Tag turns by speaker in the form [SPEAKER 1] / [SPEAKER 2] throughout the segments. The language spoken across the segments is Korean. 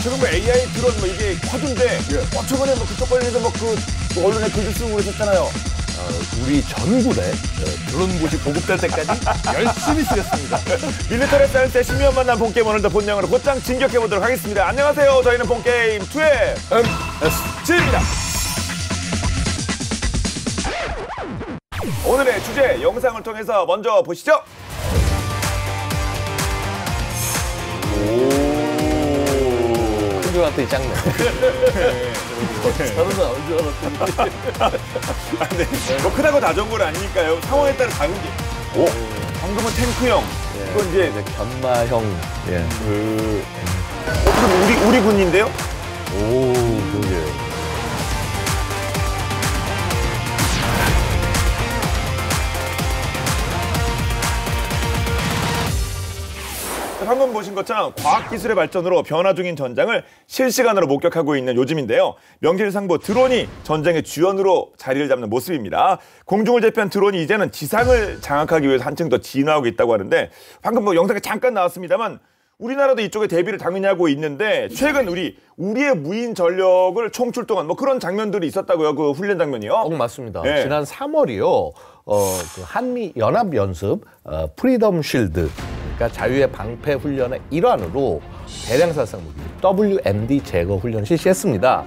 [SPEAKER 1] 지금 뭐 AI 드론 뭐 이게 화두인데 저번에 뭐 그쪽 관련해서 뭐 그 언론에 글도 쓰고 그러셨잖아요.
[SPEAKER 2] 우리 전군에 드론봇이 보급될 때까지 열심히 쓰겠습니다.
[SPEAKER 1] 밀리터리 사이언스의 신비한 만남 본게임 오늘도 본영으로 곧장 진격해보도록 하겠습니다. 안녕하세요. 저희는 본게임 2의 MSG입니다. 오늘의 주제 영상을 통해서 먼저 보시죠.
[SPEAKER 2] 큰줄한테 작네.
[SPEAKER 1] 저는 나온 줄 알았더니. 뭐 크다고 다 좋은 건 아니니까요. 상황에 따라 작은 게. 오, 방금은 탱크형. 이건 이제
[SPEAKER 2] 견마형. 예.
[SPEAKER 1] 그럼 우리 군인데요?
[SPEAKER 2] 오, 그러게.
[SPEAKER 1] 방금 보신 것처럼 과학기술의 발전으로 변화 중인 전장을 실시간으로 목격하고 있는 요즘인데요. 명실상부 드론이 전쟁의 주연으로 자리를 잡는 모습입니다. 공중을 대표한 드론이 이제는 지상을 장악하기 위해서 한층 더 진화하고 있다고 하는데 방금 뭐 영상에 잠깐 나왔습니다만 우리나라도 이쪽에 대비를 당연히 하고 있는데 최근 우리의 무인 전력을 총출동한 뭐 그런 장면들이 있었다고요. 그 훈련 장면이요.
[SPEAKER 2] 맞습니다.
[SPEAKER 1] 네.
[SPEAKER 2] 지난 3월이요. 그 한미 연합 연습 프리덤 쉴드, 그러니까 자유의 방패 훈련의 일환으로 대량 살상 무기 WMD 제거 훈련을 실시했습니다.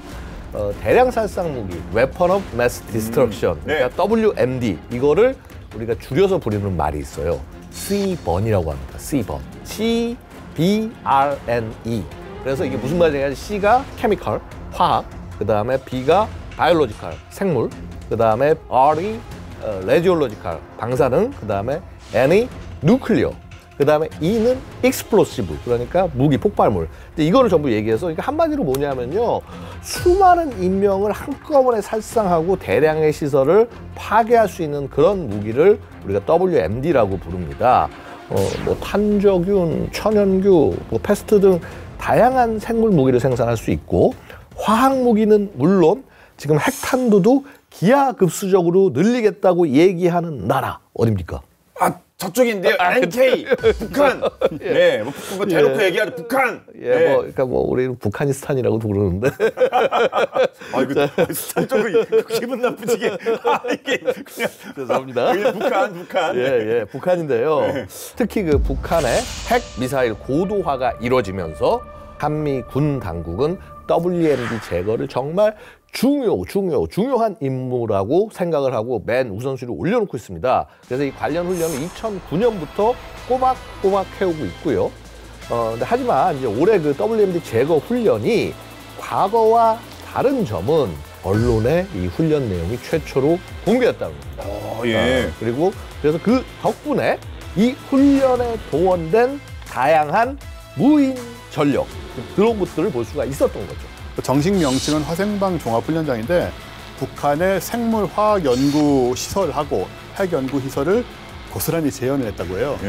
[SPEAKER 2] 대량 살상 무기 Weapon of Mass Destruction, 그러니까 WMD, 이거를 우리가 줄여서 부르는 말이 있어요. C번이라고 합니다. C번. CBRNE. 그래서 이게 무슨 말이냐면 C가 케미컬, 화학, 그 다음에 B가 바이올로지컬, 생물, 그 다음에 R이 레지올로지컬, 방사능, 그 다음에 N이 뉴클리어, 그 다음에 E는 익스플로시브, 그러니까 무기, 폭발물. 근데 이거를 전부 얘기해서 그러니까 한마디로 뭐냐면요, 수많은 인명을 한꺼번에 살상하고 대량의 시설을 파괴할 수 있는 그런 무기를 우리가 WMD라고 부릅니다. 뭐 탄저균, 천연규, 뭐 패스트 등 다양한 생물 무기를 생산할 수 있고, 화학 무기는 물론 지금 핵탄두도 기하급수적으로 늘리겠다고 얘기하는 나라 어딥니까?
[SPEAKER 1] 저쪽인데요. NK 북한. 네, 뭐 북한 대놓고 얘기하죠. 북한.
[SPEAKER 2] 뭐 그러니까 뭐 우리는 북한이스탄이라고도 그러는데.
[SPEAKER 1] 이거 스탄 쪽으로 기분 나쁘지게. 이게 그냥
[SPEAKER 2] 죄송합니다.
[SPEAKER 1] 그냥 북한.
[SPEAKER 2] 북한인데요. 특히 그 북한의 핵 미사일 고도화가 이루어지면서 한미 군 당국은 WMD 제거를 정말 중요한 임무라고 생각을 하고 맨 우선순위를 올려놓고 있습니다. 그래서 이 관련 훈련을 2009년부터 꼬박꼬박 해오고 있고요. 근데 하지만 이제 올해 그 WMD 제거 훈련이 과거와 다른 점은 언론에 이 훈련 내용이 최초로 공개됐다는 겁니다. 그리고 그래서 그 덕분에 이 훈련에 동원된 다양한 무인 전력, 드론봇들을 볼 수가 있었던 거죠.
[SPEAKER 3] 정식 명칭은 화생방 종합훈련장인데 북한의 생물 화학 연구 시설하고 핵 연구 시설을 고스란히 재현을 했다고 해요.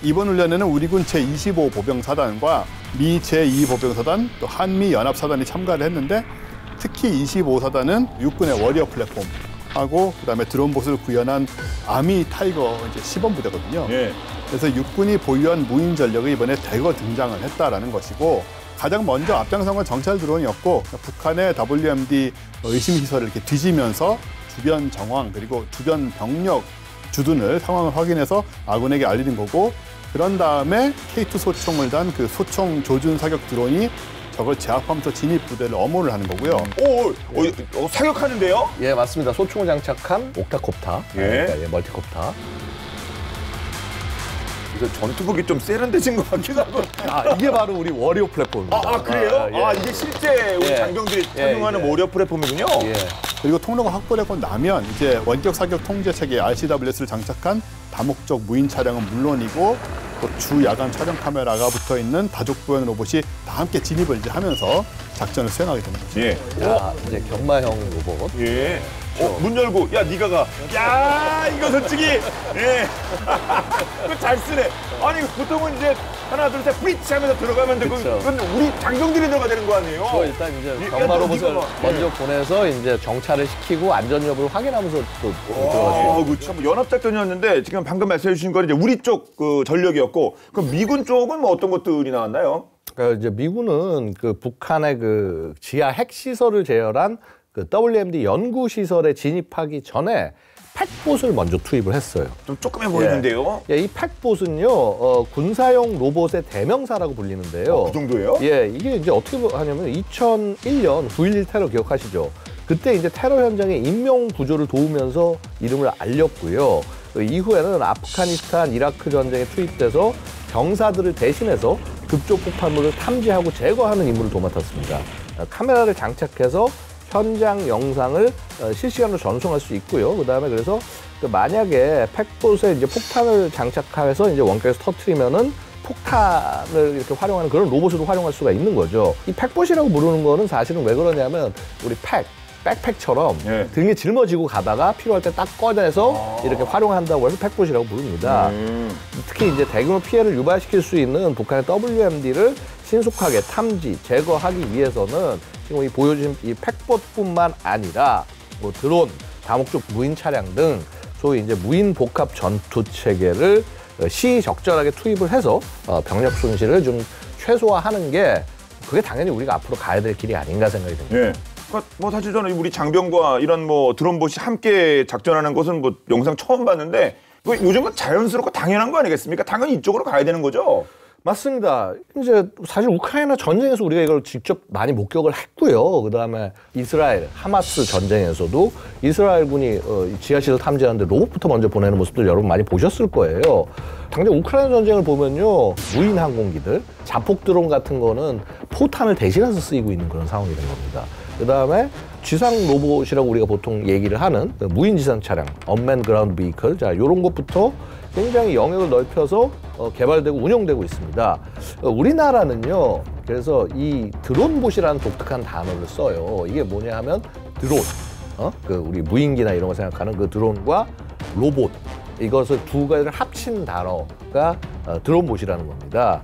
[SPEAKER 3] 이번 훈련에는 우리 군 제25 보병사단과 미 제2보병사단, 또 한미 연합사단이 참가를 했는데 특히 25사단은 육군의 워리어 플랫폼하고 그다음에 드론봇을 구현한 아미 타이거 이제 시범 부대거든요. 그래서 육군이 보유한 무인 전력이 이번에 대거 등장을 했다라는 것이고, 가장 먼저 앞장선 건 정찰 드론이었고 북한의 WMD 의심 시설을 이렇게 뒤지면서 주변 정황 그리고 주변 병력 주둔을 상황을 확인해서 아군에게 알리는 거고, 그런 다음에 K2 소총을 단 그 소총 조준 사격 드론이 저걸 제압하면서 진입 부대를 엄호를 하는 거고요.
[SPEAKER 1] 사격하는데요?
[SPEAKER 2] 예, 맞습니다. 소총을 장착한 옥타콥터, 그러니까 멀티콥터.
[SPEAKER 1] 이거 전투복이 좀 세련되신 것 같기도 하고.
[SPEAKER 2] 이게 바로 우리 워리어 플랫폼입니다.
[SPEAKER 1] 그래요? 이게 실제 우리 장병들이 착용하는 워리어 플랫폼이군요.
[SPEAKER 3] 그리고 통로가 확보되고 나면 이제 원격 사격 통제 체계 RCWS를 장착한 다목적 무인 차량은 물론이고 또 주 야간 촬영 카메라가 붙어 있는 다족보행 로봇이 다 함께 진입을 이제 하면서 작전을 수행하게 되는 거죠.
[SPEAKER 2] 이제 경마형 로봇.
[SPEAKER 1] 문 열고 네가 가. 이거 솔직히 그거 잘 쓰네. 아니 보통은 이제 하나 둘 셋 프리치 하면서 들어가면 되고 그건 우리 장병들이 들어가야 되는 거 아니에요?
[SPEAKER 2] 일단 이제 경마 로봇을 먼저 보내서 이제 정찰을 시키고 안전 여부를 확인하면서 또 들어가죠.
[SPEAKER 1] 그렇죠. 연합작전이었는데 지금 방금 말씀해 주신 건 이제 우리 쪽 그 전력이었고, 그럼 미군 쪽은 뭐 어떤 것들이 나왔나요?
[SPEAKER 2] 그러니까 이제 미군은 그 북한의 그 지하 핵 시설을 제열한 그 WMD 연구 시설에 진입하기 전에 팩봇을 먼저 투입을 했어요.
[SPEAKER 1] 좀 조그매 보이는데요.
[SPEAKER 2] 예, 이 팩봇은요 군사용 로봇의 대명사라고 불리는데요.
[SPEAKER 1] 그 정도예요?
[SPEAKER 2] 예, 이게 이제 어떻게 하냐면 2001년 9.11 테러 기억하시죠? 그때 이제 테러 현장의 인명 구조를 도우면서 이름을 알렸고요. 그 이후에는 아프가니스탄, 이라크 전쟁에 투입돼서 병사들을 대신해서 급조 폭발물을 탐지하고 제거하는 임무를 도맡았습니다. 카메라를 장착해서 현장 영상을 실시간으로 전송할 수 있고요. 그다음에 그래서 만약에 팩봇에 이제 폭탄을 장착해서 이제 원격에서 터트리면은 폭탄을 이렇게 활용하는 그런 로봇으로 활용할 수가 있는 거죠. 이 팩봇이라고 부르는 거는 사실은 왜 그러냐면 우리 백팩처럼
[SPEAKER 1] 예.
[SPEAKER 2] 등에 짊어지고 가다가 필요할 때 딱 꺼내서 이렇게 활용한다고 해서 팩봇이라고 부릅니다. 특히 이제 대규모 피해를 유발시킬 수 있는 북한의 WMD를 신속하게 탐지, 제거하기 위해서는 지금 이 보여진 이 팩봇뿐만 아니라 뭐 드론, 다목적 무인 차량 등 소위 이제 무인 복합 전투 체계를 시적절하게 투입을 해서 병력 손실을 좀 최소화하는 게 그게 당연히 우리가 앞으로 가야 될 길이 아닌가 생각이 듭니다.
[SPEAKER 1] 예. 그러니까 뭐 사실 저는 우리 장병과 이런 뭐 드론봇이 함께 작전하는 것은 뭐 영상 처음 봤는데 요즘은 자연스럽고 당연한 거 아니겠습니까? 당연히 이쪽으로 가야 되는 거죠.
[SPEAKER 2] 맞습니다. 이제 사실 우크라이나 전쟁에서 우리가 이걸 직접 많이 목격을 했고요. 그다음에 이스라엘 하마스 전쟁에서도 이스라엘군이 지하시설 탐지하는데 로봇부터 먼저 보내는 모습들 여러분 많이 보셨을 거예요. 당장 우크라이나 전쟁을 보면요. 무인 항공기들, 자폭 드론 같은 거는 포탄을 대신해서 쓰이고 있는 그런 상황이 된 겁니다. 그다음에 지상 로봇이라고 우리가 보통 얘기를 하는 무인 지상 차량, 언맨 그라운드 비클, 자 이런 것부터 굉장히 영역을 넓혀서 개발되고 운영되고 있습니다. 우리나라는요, 그래서 이 드론봇이라는 독특한 단어를 써요. 이게 뭐냐 하면 드론, 그 우리 무인기나 이런 거 생각하는 그 드론과 로봇, 이것을 두 가지를 합친 단어가 드론봇이라는 겁니다.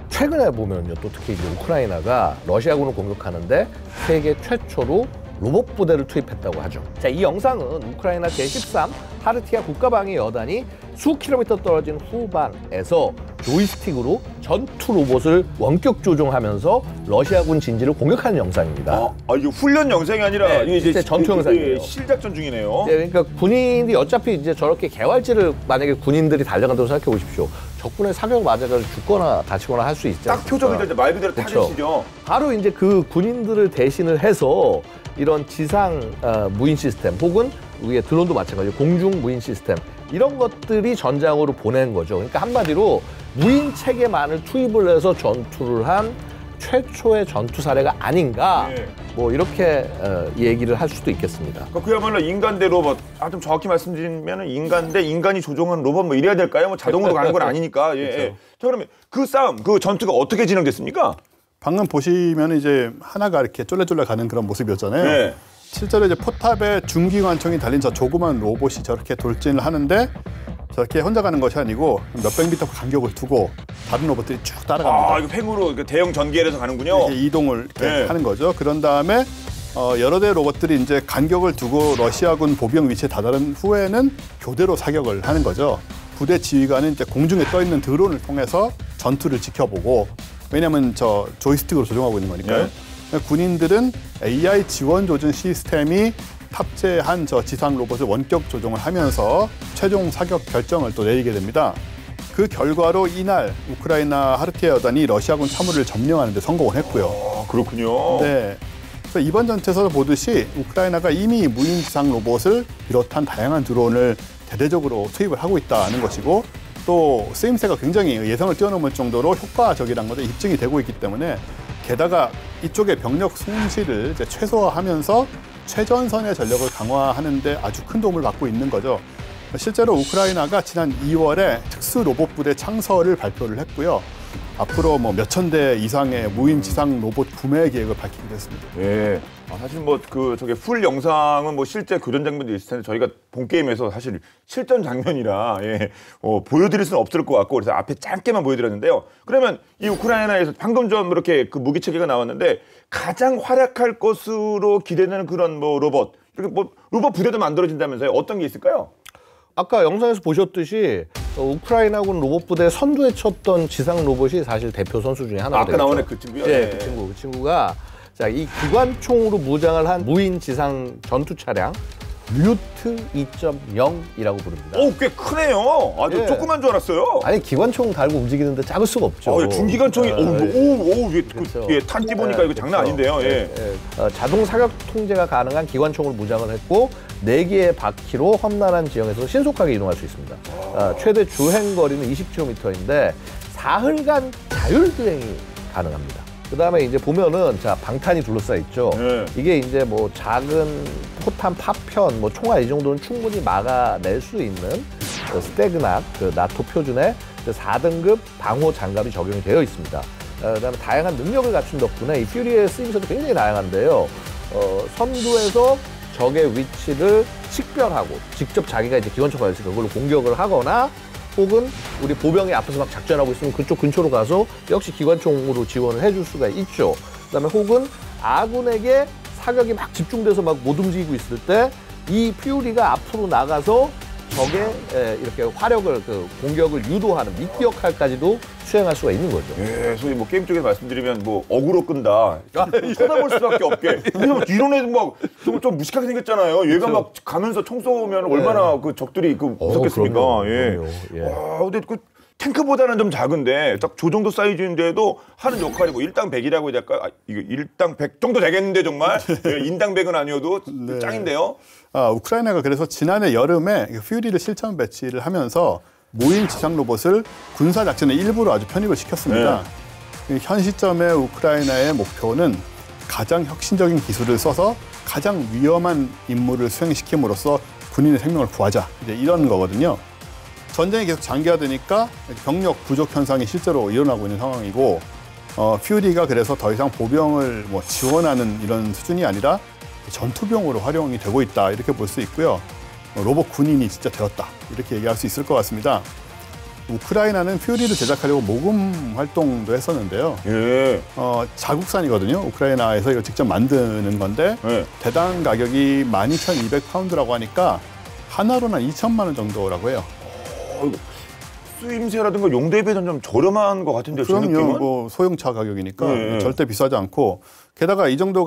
[SPEAKER 2] 최근에 보면요, 또 특히 이제 우크라이나가 러시아군을 공격하는데 세계 최초로 로봇 부대를 투입했다고 하죠. 자, 이 영상은 우크라이나 제13 하르티아 국가방위 여단이 수 킬로미터 떨어진 후방에서 조이스틱으로 전투 로봇을 원격 조종하면서 러시아군 진지를 공격하는 영상입니다.
[SPEAKER 1] 이거 훈련 영상이 아니라
[SPEAKER 2] 네, 이제 전투 영상이에요.
[SPEAKER 1] 실작전 중이네요.
[SPEAKER 2] 네, 그러니까 군인이 어차피 이제 저렇게 개활지를 만약에 군인들이 달려간다고 생각해 보십시오. 적군의 사격 맞아서 죽거나 다치거나 할 수 있지
[SPEAKER 1] 딱
[SPEAKER 2] 않습니까?
[SPEAKER 1] 표적이죠. 이제 말 그대로 타겟이죠.
[SPEAKER 2] 바로 이제 그 군인들을 대신을 해서 이런 지상 무인 시스템 혹은 위에 드론도 마찬가지로 공중 무인 시스템 이런 것들이 전장으로 보낸 거죠. 그러니까 한마디로 무인 체계만을 투입을 해서 전투를 한 최초의 전투 사례가 아닌가
[SPEAKER 1] 네.
[SPEAKER 2] 뭐 이렇게 얘기를 할 수도 있겠습니다.
[SPEAKER 1] 그러니까 그야말로 인간 대 로봇. 좀 정확히 말씀드리면 인간 대 인간이 조종한 로봇 뭐 이래야 될까요? 뭐 자동으로 가는 건 아니니까. 예.
[SPEAKER 2] 그렇죠.
[SPEAKER 1] 자, 그러면 그 싸움, 그 전투가 어떻게 진행됐습니까?
[SPEAKER 3] 방금 보시면 이제 하나가 이렇게 쫄래쫄래 가는 그런 모습이었잖아요.
[SPEAKER 1] 네.
[SPEAKER 3] 실제로 이제 포탑에 중기관총이 달린 저 조그만 로봇이 저렇게 돌진을 하는데 저렇게 혼자 가는 것이 아니고 몇백 미터 간격을 두고 다른 로봇들이 쭉 따라갑니다.
[SPEAKER 1] 이거 팽으로 대형 전기엘에서 가는군요.
[SPEAKER 3] 이렇게 이동을 이렇게
[SPEAKER 1] 네.
[SPEAKER 3] 하는 거죠. 그런 다음에 여러 대 로봇들이 이제 간격을 두고 러시아군 보병 위치에 다다른 후에는 교대로 사격을 하는 거죠. 부대 지휘관은 이제 공중에 떠 있는 드론을 통해서 전투를 지켜보고, 왜냐하면 저 조이스틱으로 조종하고 있는 거니까요.
[SPEAKER 1] 네.
[SPEAKER 3] 군인들은 AI 지원 조준 시스템이 탑재한 저 지상 로봇을 원격 조종을 하면서 최종 사격 결정을 또 내리게 됩니다. 그 결과로 이날 우크라이나 하르티아 여단이 러시아군 참호를 점령하는 데 성공을 했고요.
[SPEAKER 1] 그렇군요.
[SPEAKER 3] 네. 그래서 이번 전투에서 보듯이 우크라이나가 이미 무인 지상 로봇을 비롯한 다양한 드론을 대대적으로 투입을 하고 있다는 것이고, 또 쓰임새가 굉장히 예상을 뛰어넘을 정도로 효과적이라는 것도 입증이 되고 있기 때문에, 게다가 이쪽의 병력 손실을 이제 최소화하면서 최전선의 전력을 강화하는 데 아주 큰 도움을 받고 있는 거죠. 실제로 우크라이나가 지난 2월에 특수 로봇 부대 창설을 발표를 했고요. 앞으로 뭐 몇천 대 이상의 무인 지상 로봇 구매 계획을 밝히기도 했습니다.
[SPEAKER 1] 예. 사실 뭐 저게 풀 영상은 뭐 실제 교전 장면도 있을 텐데 저희가 본 게임에서 사실 실전 장면이라 보여드릴 수는 없을 것 같고, 그래서 앞에 짧게만 보여드렸는데요. 그러면 이 우크라이나에서 방금 좀 이렇게 그 무기 체계가 나왔는데 가장 활약할 것으로 기대되는 그런 뭐 로봇, 이렇게 뭐 로봇 부대도 만들어진다면서요? 어떤 게 있을까요?
[SPEAKER 2] 아까 영상에서 보셨듯이 우크라이나군 로봇 부대 선두에 쳤던 지상 로봇이 사실 대표 선수 중에 하나가 되겠죠.
[SPEAKER 1] 아까 나오네 그 친구요?
[SPEAKER 2] 네, 그 친구가 자, 이 기관총으로 무장을 한 무인 지상 전투 차량 뮤트 2.0이라고 부릅니다.
[SPEAKER 1] 오, 꽤 크네요. 아주
[SPEAKER 2] 예.
[SPEAKER 1] 조그만 줄 알았어요.
[SPEAKER 2] 아니 기관총 달고 움직이는데 작을 수가 없죠.
[SPEAKER 1] 중기관총이
[SPEAKER 2] 그렇죠.
[SPEAKER 1] 탄띠 보니까 이거 장난 아닌데요. 예.
[SPEAKER 2] 자동 사격 통제가 가능한 기관총으로 무장을 했고 4개의 바퀴로 험난한 지형에서 신속하게 이동할 수 있습니다. 최대 주행 거리는 20km인데 사흘간 자율주행이 가능합니다. 그다음에 이제 보면은 자 방탄이 둘러싸여 있죠.
[SPEAKER 1] 네.
[SPEAKER 2] 이게 이제 뭐 작은 포탄 파편, 뭐 총알 이 정도는 충분히 막아낼 수 있는 스테그낙 그 나토 표준의 4등급 방호 장갑이 적용이 되어 있습니다. 그다음에 다양한 능력을 갖춘 덕분에 이 퓨리의 쓰임새도 굉장히 다양한데요. 선두에서 적의 위치를 식별하고 직접 자기가 이제 기관총 가지고 그걸로 공격을 하거나 혹은 우리 보병이 앞에서 막 작전하고 있으면 그쪽 근처로 가서 역시 기관총으로 지원을 해줄 수가 있죠. 그다음에 혹은 아군에게 사격이 막 집중돼서 막 못 움직이고 있을 때 이 퓨리가 앞으로 나가서 적의 이렇게 화력을 공격을 유도하는 미끼 역할까지도 수행할 수가 있는 거죠.
[SPEAKER 1] 예, 소위 뭐 게임 쪽에서 말씀드리면 뭐 어그로 끈다. 쳐다볼 수밖에 없게. 왜냐면 이런 애들 막 좀 무식하게 생겼잖아요. 얘가
[SPEAKER 2] 그렇죠.
[SPEAKER 1] 막 가면서 총 쏘면 얼마나 그 적들이 무섭겠습니까?
[SPEAKER 2] 그럼요,
[SPEAKER 1] 예.
[SPEAKER 2] 그럼요. 예.
[SPEAKER 1] 와, 근데 그 탱크보다는 좀 작은데 딱 저 정도 사이즈인데도 하는 역할이 뭐 일당 100이라고 해야 될까? 이거 일당 100 정도 되겠는데 정말 예, 인당 100은 아니어도
[SPEAKER 3] 네.
[SPEAKER 1] 짱인데요.
[SPEAKER 3] 우크라이나가 그래서 지난해 여름에 퓨리를 실전 배치를 하면서 무인 지상 로봇을 군사 작전의 일부로 아주 편입을 시켰습니다. 현 시점에 우크라이나의 목표는 가장 혁신적인 기술을 써서 가장 위험한 임무를 수행시킴으로써 군인의 생명을 구하자, 이제 이런 거거든요. 전쟁이 계속 장기화되니까 병력 부족 현상이 실제로 일어나고 있는 상황이고, 퓨리가 그래서 더 이상 보병을 뭐 지원하는 이런 수준이 아니라 전투병으로 활용이 되고 있다, 이렇게 볼 수 있고요. 로봇 군인이 진짜 되었다, 이렇게 얘기할 수 있을 것 같습니다. 우크라이나는 퓨리를 제작하려고 모금 활동도 했었는데요.
[SPEAKER 1] 예.
[SPEAKER 3] 자국산이거든요. 우크라이나에서 이걸 직접 만드는 건데
[SPEAKER 1] 예.
[SPEAKER 3] 대당 가격이 12,200파운드라고 하니까 하나로는 한 2천만 원 정도라고 해요.
[SPEAKER 1] 쓰임새라든가 용도에 비해서는 좀 저렴한 것 같은데요. 제
[SPEAKER 3] 그럼요.
[SPEAKER 1] 느낌은?
[SPEAKER 3] 뭐 소형차 가격이니까
[SPEAKER 1] 네.
[SPEAKER 3] 절대 비싸지 않고, 게다가 이 정도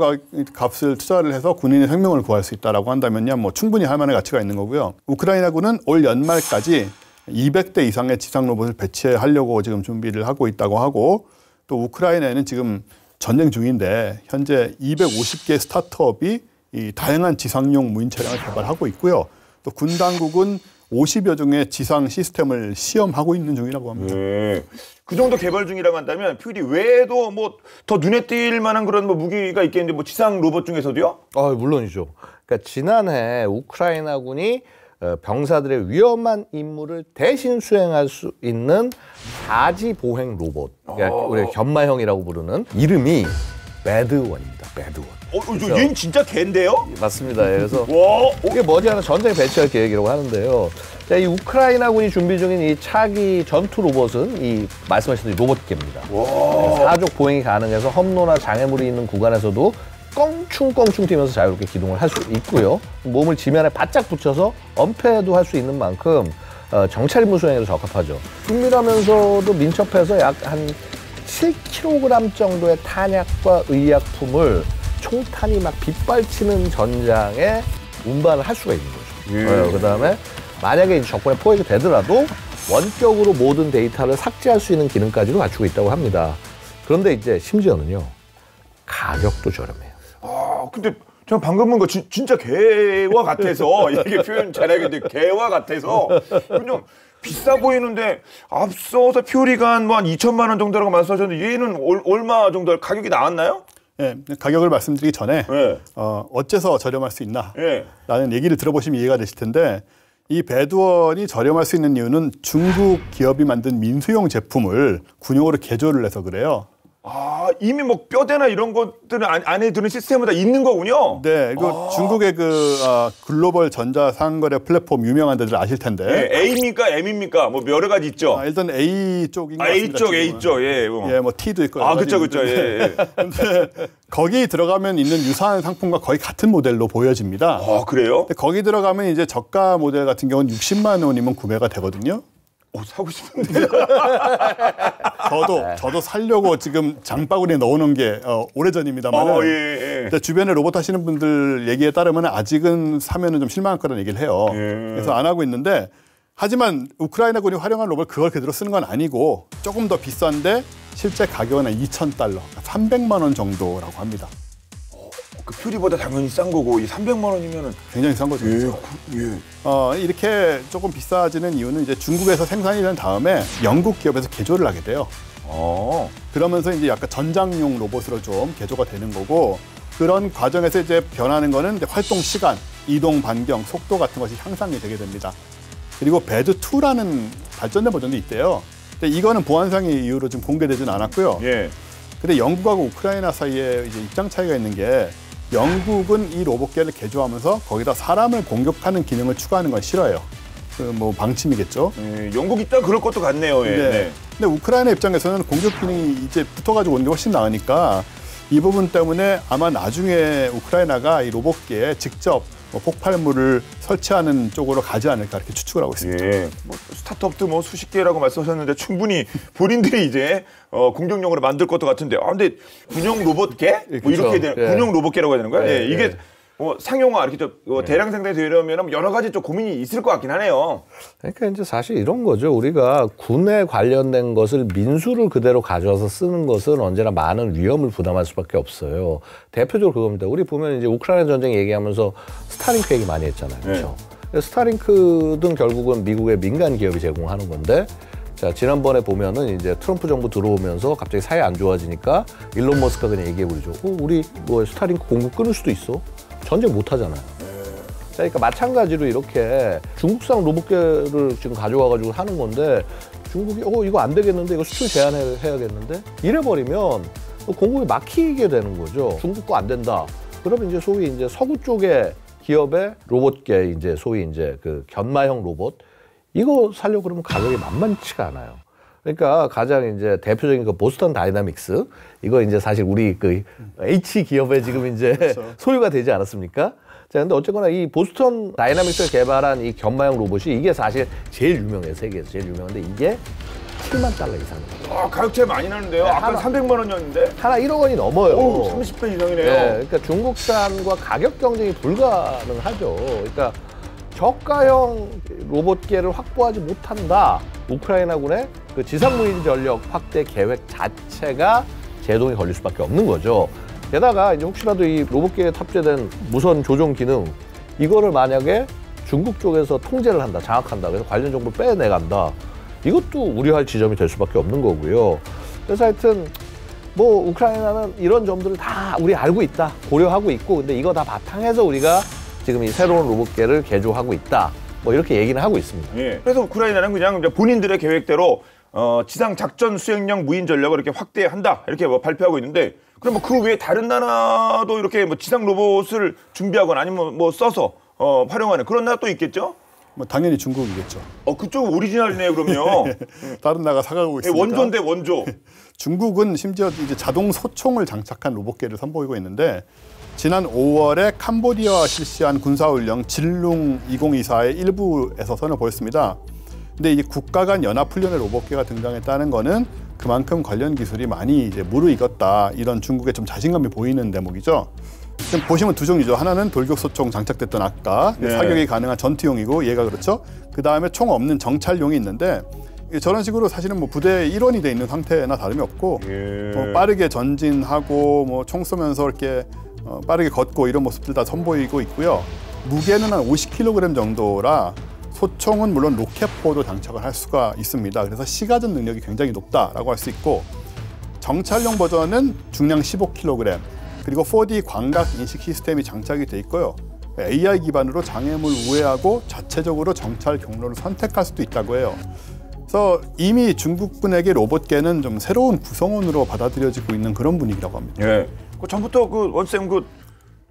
[SPEAKER 3] 값을 투자를 해서 군인의 생명을 구할 수 있다라고 한다면요, 뭐 충분히 할 만한 가치가 있는 거고요. 우크라이나군은 올 연말까지 200대 이상의 지상 로봇을 배치하려고 지금 준비를 하고 있다고 하고, 또 우크라이나에는 지금 전쟁 중인데 현재 250개 스타트업이 이 다양한 지상용 무인 차량을 개발하고 있고요. 또 군 당국은 50여 종의 지상 시스템을 시험하고 있는 중이라고 합니다.
[SPEAKER 1] 네. 그 정도 개발 중이라고 한다면 퓨리 외에도 뭐 더 눈에 띌 만한 그런 뭐 무기가 있겠는데 뭐 지상 로봇 중에서도요?
[SPEAKER 2] 물론이죠. 그러니까 지난해 우크라이나군이 병사들의 위험한 임무를 대신 수행할 수 있는 사지 보행 로봇, 그러니까 우리가 견마형이라고 부르는 이름이 매드원입니다. 매드원.
[SPEAKER 1] 얘는 진짜 개인데요?
[SPEAKER 2] 맞습니다. 그래서
[SPEAKER 1] 와,
[SPEAKER 2] 이게 머지않아 전쟁에 배치할 계획이라고 하는데요. 자, 이 우크라이나군이 준비 중인 이 차기 전투 로봇은 이 말씀하신 대로 로봇개입니다. 사족 보행이 가능해서 험로나 장애물이 있는 구간에서도 껑충껑충 뛰면서 자유롭게 기동을 할 수 있고요. 몸을 지면에 바짝 붙여서 엄폐도 할 수 있는 만큼 정찰 임무 수행에도 적합하죠. 은밀하면서도 민첩해서 약 한 7kg 정도의 탄약과 의약품을 총탄이 막 빗발치는 전장에 운반을 할 수가 있는 거죠. 그다음에 만약에 적군에 포획이 되더라도 원격으로 모든 데이터를 삭제할 수 있는 기능까지도 갖추고 있다고 합니다. 그런데 이제 심지어는요, 가격도 저렴해요.
[SPEAKER 1] 근데 제가 방금 본 거 진짜 개와 같아서 이게 표현 잘하겠는데 개와 같아서 그냥 비싸 보이는데 앞서서 퓨리가 한 2천만 원 정도라고 말씀하셨는데 얘는 얼마 정도 가격이 나왔나요?
[SPEAKER 3] 네, 가격을 말씀드리기 전에
[SPEAKER 1] 네.
[SPEAKER 3] 어째서 저렴할 수 있나?
[SPEAKER 1] 네.
[SPEAKER 3] 라는 얘기를 들어보시면 이해가 되실 텐데, 이 배두원이 저렴할 수 있는 이유는 중국 기업이 만든 민수용 제품을 군용으로 개조를 해서 그래요.
[SPEAKER 1] 아, 이미 뭐 뼈대나 이런 것들은 안에 드는 시스템은 다 있는 거군요.
[SPEAKER 3] 네, 이거 중국의 글로벌 전자 상거래 플랫폼 유명한 데들 아실 텐데.
[SPEAKER 1] 네, A입니까, M입니까? 뭐 여러 가지 있죠.
[SPEAKER 3] 일단 A 쪽인 것 같습니다.
[SPEAKER 1] A 쪽, 예.
[SPEAKER 3] 예, 뭐 T도 있고.
[SPEAKER 1] 그렇죠, 예.
[SPEAKER 3] 근데 거기 들어가면 있는 유사한 상품과 거의 같은 모델로 보여집니다.
[SPEAKER 1] 그래요?
[SPEAKER 3] 근데 거기 들어가면 이제 저가 모델 같은 경우는 60만 원이면 구매가 되거든요.
[SPEAKER 1] 사고 싶은데.
[SPEAKER 3] 저도 살려고 지금 장바구니에 넣어놓은 게 오래전입니다만
[SPEAKER 1] 예.
[SPEAKER 3] 주변에 로봇 하시는 분들 얘기에 따르면 아직은 사면은 좀 실망할 거라는 얘기를 해요. 그래서 안 하고 있는데 하지만 우크라이나군이 활용한 로봇 그걸 그대로 쓰는 건 아니고 조금 더 비싼데 실제 가격은 한 2,000달러, 300만 원 정도라고 합니다.
[SPEAKER 1] 그 퓨리보다 당연히 싼 거고 이 300만 원이면은
[SPEAKER 3] 굉장히 싼 거죠. 이렇게 조금 비싸지는 이유는 이제 중국에서 생산이 된 다음에 영국 기업에서 개조를 하게 돼요. 그러면서 이제 약간 전장용 로봇으로 좀 개조가 되는 거고 그런 과정에서 이제 변하는 거는 이제 활동 시간, 이동 반경, 속도 같은 것이 향상이 되게 됩니다. 그리고 배드 2라는 발전된 버전도 있대요. 근데 이거는 보안상의 이유로 좀 공개되지는 않았고요. 근데 영국하고 우크라이나 사이에 이제 입장 차이가 있는 게 영국은 이 로봇계를 개조하면서 거기다 사람을 공격하는 기능을 추가하는 건 싫어해요. 뭐 방침이겠죠.
[SPEAKER 1] 영국 입장 그럴 것도 같네요.
[SPEAKER 3] 근데 우크라이나 입장에서는 공격 기능이 이제 붙어가지고 오는 게 훨씬 나으니까 이 부분 때문에 아마 나중에 우크라이나가 이 로봇계에 직접 폭발물을 설치하는 쪽으로 가지 않을까 이렇게 추측을 하고 있습니다.
[SPEAKER 1] 뭐 스타트업도 뭐 수십 개라고 말씀하셨는데 충분히 본인들이 이제 공격용으로 만들 것도 같은데 근데 군용 로봇계? 뭐 이렇게 해야 되나? 군용 로봇계라고 해야 되는 거야? 이게 상용화 이렇게 좀 대량 생산이 되려면 여러 가지 좀 고민이 있을 것 같긴 하네요.
[SPEAKER 2] 그러니까 이제 사실 이런 거죠. 우리가 군에 관련된 것을 민수를 그대로 가져와서 쓰는 것은 언제나 많은 위험을 부담할 수밖에 없어요. 대표적으로 그겁니다. 우리 보면 이제 우크라이나 전쟁 얘기하면서 스타링크 얘기 많이 했잖아요. 그렇죠? 스타링크는 결국은 미국의 민간 기업이 제공하는 건데 자, 지난번에 보면은 이제 트럼프 정부 들어오면서 갑자기 사이 안 좋아지니까 일론 머스크가 그냥 얘기해버리죠. 우리 뭐 스타링크 공급 끊을 수도 있어. 전쟁 못 하잖아요. 그러니까 마찬가지로 이렇게 중국산 로봇계를 지금 가져와가지고 하는 건데 중국이 이거 안 되겠는데 이거 수출 제한해야겠는데 이래버리면 공급이 막히게 되는 거죠. 중국 거 안 된다. 그러면 이제 소위 이제 서구 쪽의 기업의 로봇계 이제 소위 이제 그 견마형 로봇 이거 살려고 그러면 가격이 만만치가 않아요. 그러니까 가장 이제 대표적인 그 보스턴 다이나믹스 이거 이제 사실 우리 그 H 기업에 지금 이제 소유가 되지 않았습니까? 자, 근데 어쨌거나 이 보스턴 다이나믹스가 개발한 이 견마형 로봇이 이게 사실 제일 유명해요. 세계에서 제일 유명한데 이게 7만 달러 이상입니다.
[SPEAKER 1] 가격 차이 많이 나는데요. 아까 300만 원이었는데
[SPEAKER 2] 하나 1억 원이 넘어요.
[SPEAKER 1] 30배 이상이네요.
[SPEAKER 2] 그러니까 중국산과 가격 경쟁이 불가능하죠. 그러니까 저가형 로봇계를 확보하지 못한다. 우크라이나군의 그 지상무인 전력 확대 계획 자체가 제동이 걸릴 수밖에 없는 거죠. 게다가 이제 혹시라도 이 로봇계에 탑재된 무선 조종 기능 이거를 만약에 중국 쪽에서 통제를 한다, 장악한다. 그래서 관련 정보를 빼내간다. 이것도 우려할 지점이 될 수밖에 없는 거고요. 그래서 하여튼 뭐 우크라이나는 이런 점들을 다 우리 알고 있다, 고려하고 있고, 근데 이거 다 바탕에서 우리가 지금 이 새로운 로봇계를 개조하고 있다. 뭐 이렇게 얘기는 하고 있습니다.
[SPEAKER 1] 그래서 우크라이나는 그냥 이제 본인들의 계획대로 지상 작전 수행용 무인 전력을 이렇게 확대한다 이렇게 뭐 발표하고 있는데, 그럼 뭐 그 외에 다른 나라도 이렇게 뭐 지상 로봇을 준비하거나 아니면 뭐 써서 활용하는 그런 나라 또 있겠죠?
[SPEAKER 3] 뭐 당연히 중국이겠죠.
[SPEAKER 1] 그쪽 오리지널이네요, 그럼요.
[SPEAKER 3] 다른 나라가 사가고 있으니까.
[SPEAKER 1] 원조인데 원조.
[SPEAKER 3] 중국은 심지어 이제 자동 소총을 장착한 로봇계를 선보이고 있는데, 지난 5월에 캄보디아와 실시한 군사훈련 질룽 2024의 일부에서 선을 보였습니다. 근데 이 국가 간 연합훈련의 로봇계가 등장했다는 거는 그만큼 관련 기술이 많이 이제 무르익었다, 이런 중국의 좀 자신감이 보이는 대목이죠. 지금 보시면 두 종류죠. 하나는 돌격소총 장착됐던 아까 사격이 가능한 전투용이고, 얘가 그렇죠. 그 다음에 총 없는 정찰용이 있는데, 저런 식으로 사실은 뭐 부대의 일원이 돼 있는 상태나 다름이 없고, 뭐 빠르게 전진하고 뭐 총 쏘면서 이렇게 빠르게 걷고 이런 모습들 다 선보이고 있고요. 무게는 한 50kg 정도라 소총은 물론 로켓포도 장착을 할 수가 있습니다. 그래서 시가전 능력이 굉장히 높다라고 할 수 있고, 정찰용 버전은 중량 15kg, 그리고 4D 광각 인식 시스템이 장착이 돼 있고요. AI 기반으로 장애물 우회하고 자체적으로 정찰 경로를 선택할 수도 있다고 해요. 그래서 이미 중국군에게 로봇계는 좀 새로운 구성원으로 받아들여지고 있는 그런 분위기라고 합니다.
[SPEAKER 1] 예. 그 전부터 원쌤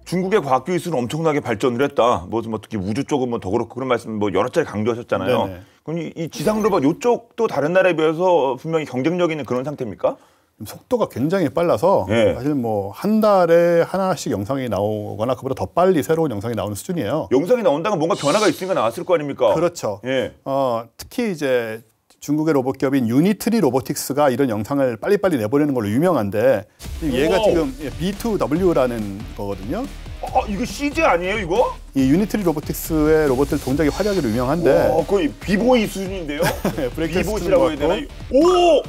[SPEAKER 1] 중국의 과학 기술은 엄청나게 발전을 했다. 특히 우주 쪽은 더 그렇고 그런 말씀 여러 차례 강조하셨잖아요.
[SPEAKER 3] 네네.
[SPEAKER 1] 그럼 이 지상 로봇 이쪽도 다른 나라에 비해서 분명히 경쟁력 있는 그런 상태입니까?
[SPEAKER 3] 속도가 굉장히 빨라서
[SPEAKER 1] 예.
[SPEAKER 3] 사실 한 달에 하나씩 영상이 나오거나 그보다 더 빨리 새로운 영상이 나오는 수준이에요.
[SPEAKER 1] 영상이 나온다면 뭔가 변화가 있으니까 나왔을 거 아닙니까?
[SPEAKER 3] 그렇죠.
[SPEAKER 1] 예.
[SPEAKER 3] 특히 이제 중국의 로봇 기업인 유니트리 로보틱스가 이런 영상을 빨리빨리 내보내는 걸로 유명한데 얘가
[SPEAKER 1] 오.
[SPEAKER 3] 지금 B2W라는 거거든요.
[SPEAKER 1] 이거 CG 아니에요, 이거?
[SPEAKER 3] 이 유니트리 로보틱스의 로봇들 동작이 화려하기로 유명한데
[SPEAKER 1] 거의 비보이 수준인데요?
[SPEAKER 3] 브레이크
[SPEAKER 1] 비보시라고 해야 되나?
[SPEAKER 3] 같고.
[SPEAKER 1] 오!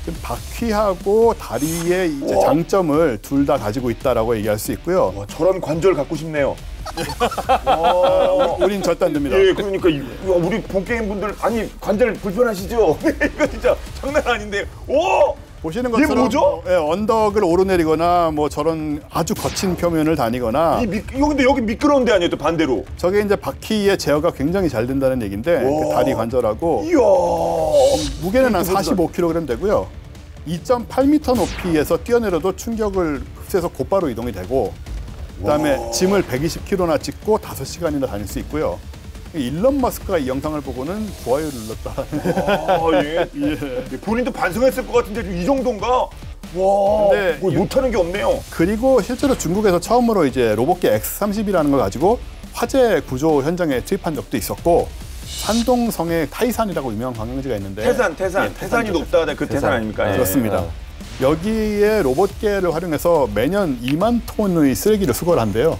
[SPEAKER 3] 지금 바퀴하고 다리의 이제 장점을 둘 다 가지고 있다라고 얘기할 수 있고요.
[SPEAKER 1] 와, 저런 관절 갖고 싶네요.
[SPEAKER 3] 우린 절대 안 됩니다.
[SPEAKER 1] 예, 그러니까 우리 본게임 분들 관절 불편하시죠? 이거 진짜 장난 아닌데. 오!
[SPEAKER 3] 보시는
[SPEAKER 1] 이게
[SPEAKER 3] 것처럼
[SPEAKER 1] 뭐죠?
[SPEAKER 3] 언덕을 오르내리거나 저런 아주 거친 표면을 다니거나
[SPEAKER 1] 이거 근데 여기 미끄러운 데 아니에요, 또 반대로.
[SPEAKER 3] 저게 이제 바퀴의 제어가 굉장히 잘 된다는 얘기인데 그 다리 관절하고
[SPEAKER 1] 이야.
[SPEAKER 3] 무게는 한 45kg 되고요. 2.8m 높이에서 뛰어내려도 충격을 흡수해서 곧바로 이동이 되고 그다음에 짐을 120kg나 싣고 5시간이나 다닐 수 있고요. 일론 머스크가 이 영상을 보고는 좋아요를 눌렀다.
[SPEAKER 1] 예. 본인도 반성했을 것 같은데 이 정도인가? 와,
[SPEAKER 3] 근데
[SPEAKER 1] 못하는 게 없네요.
[SPEAKER 3] 그리고 실제로 중국에서 처음으로 이제 로봇계 X30이라는 걸 가지고 화재 구조 현장에 투입한 적도 있었고 산동성의 타이산이라고 유명한 관광지가 있는데
[SPEAKER 1] 태산이 높다. 그 태산 아닙니까? 예.
[SPEAKER 3] 그렇습니다. 여기에 로봇계를 활용해서 매년 2만 톤의 쓰레기를 수거를 한대요.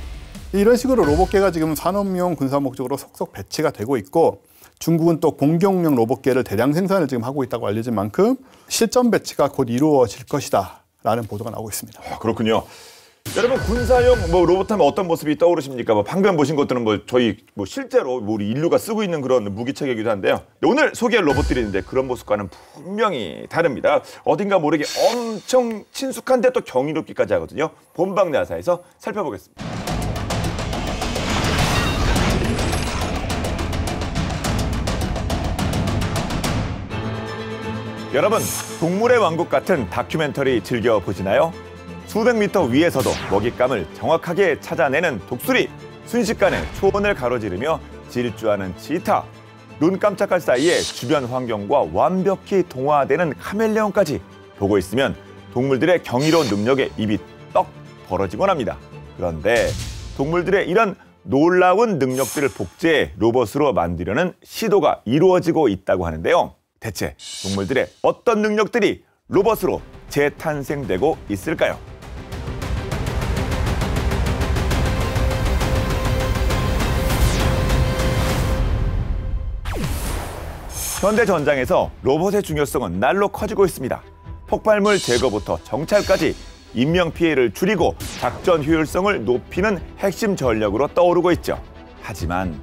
[SPEAKER 3] 이런 식으로 로봇계가 지금 산업용 군사 목적으로 속속 배치가 되고 있고 중국은 또 공격용 로봇계를 대량 생산을 지금 하고 있다고 알려진 만큼 실전 배치가 곧 이루어질 것이다 라는 보도가 나오고 있습니다.
[SPEAKER 1] 그렇군요. 여러분 군사용 로봇 하면 어떤 모습이 떠오르십니까? 방금 보신 것들은 저희 실제로 우리 인류가 쓰고 있는 그런 무기체계이기도 한데요. 오늘 소개할 로봇들이 있는데 그런 모습과는 분명히 다릅니다. 어딘가 모르게 엄청 친숙한데 또 경이롭기까지 하거든요. 본방야사에서 살펴보겠습니다. 여러분, 동물의 왕국 같은 다큐멘터리 즐겨보시나요? 수백 미터 위에서도 먹잇감을 정확하게 찾아내는 독수리, 순식간에 초원을 가로지르며 질주하는 치타, 눈 깜짝할 사이에 주변 환경과 완벽히 동화되는 카멜레온까지 보고 있으면 동물들의 경이로운 능력에 입이 떡 벌어지곤 합니다. 그런데 동물들의 이런 놀라운 능력들을 복제해 로봇으로 만들려는 시도가 이루어지고 있다고 하는데요. 대체 동물들의 어떤 능력들이 로봇으로 재탄생되고 있을까요? 현대 전장에서 로봇의 중요성은 날로 커지고 있습니다. 폭발물 제거부터 정찰까지 인명피해를 줄이고 작전 효율성을 높이는 핵심 전력으로 떠오르고 있죠. 하지만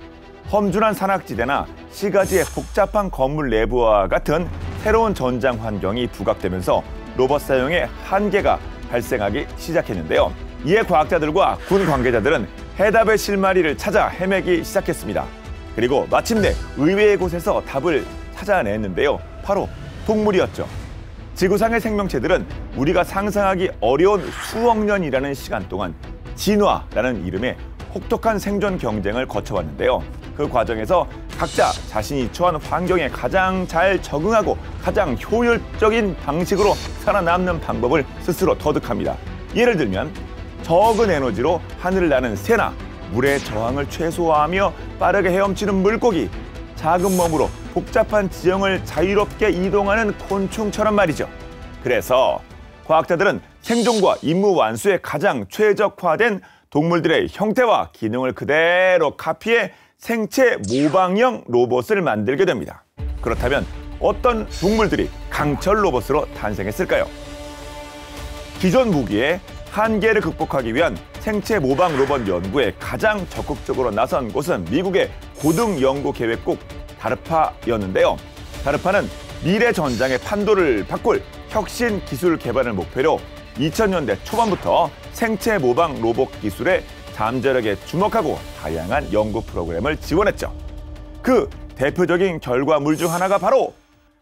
[SPEAKER 1] 험준한 산악지대나 시가지의 복잡한 건물 내부와 같은 새로운 전장 환경이 부각되면서 로봇 사용의 한계가 발생하기 시작했는데요. 이에 과학자들과 군 관계자들은 해답의 실마리를 찾아 헤매기 시작했습니다. 그리고 마침내 의외의 곳에서 답을 찾아냈는데요. 바로 동물이었죠. 지구상의 생명체들은 우리가 상상하기 어려운 수억 년이라는 시간 동안 진화라는 이름의 혹독한 생존 경쟁을 거쳐왔는데요. 그 과정에서 각자 자신이 처한 환경에 가장 잘 적응하고 가장 효율적인 방식으로 살아남는 방법을 스스로 터득합니다. 예를 들면 적은 에너지로 하늘을 나는 새나 물의 저항을 최소화하며 빠르게 헤엄치는 물고기, 작은 몸으로 복잡한 지형을 자유롭게 이동하는 곤충처럼 말이죠. 그래서 과학자들은 생존과 임무 완수에 가장 최적화된 동물들의 형태와 기능을 그대로 카피해 생체 모방형 로봇을 만들게 됩니다. 그렇다면 어떤 동물들이 강철 로봇으로 탄생했을까요? 기존 무기의 한계를 극복하기 위한 생체 모방 로봇 연구에 가장 적극적으로 나선 곳은 미국의 고등연구계획국 다르파였는데요. 다르파는 미래 전장의 판도를 바꿀 혁신 기술 개발을 목표로 2000년대 초반부터 생체 모방 로봇 기술에 잠재력에 주목하고 다양한 연구 프로그램을 지원했죠. 그 대표적인 결과물 중 하나가 바로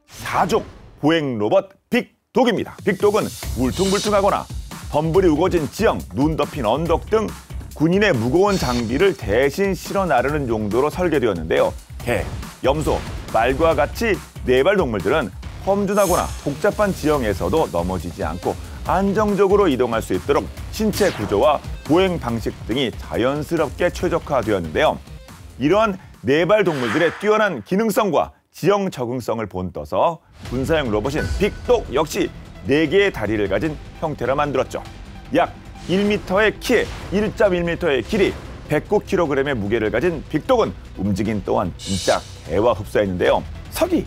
[SPEAKER 1] 사족 보행 로봇 빅독입니다. 빅독은 울퉁불퉁하거나 덤불이 우거진 지형, 눈 덮인 언덕 등 군인의 무거운 장비를 대신 실어 나르는 용도로 설계되었는데요. 개, 염소, 말과 같이 네발 동물들은 험준하거나 복잡한 지형에서도 넘어지지 않고 안정적으로 이동할 수 있도록 신체 구조와 보행 방식 등이 자연스럽게 최적화되었는데요. 이러한 네발 동물들의 뛰어난 기능성과 지형 적응성을 본떠서 군사용 로봇인 빅독 역시 4개의 다리를 가진 형태로 만들었죠. 약 1m의 키에 1.1m의 길이, 109kg의 무게를 가진 빅독은 움직임 또한 진짜 개와 흡사했는데요. 서기,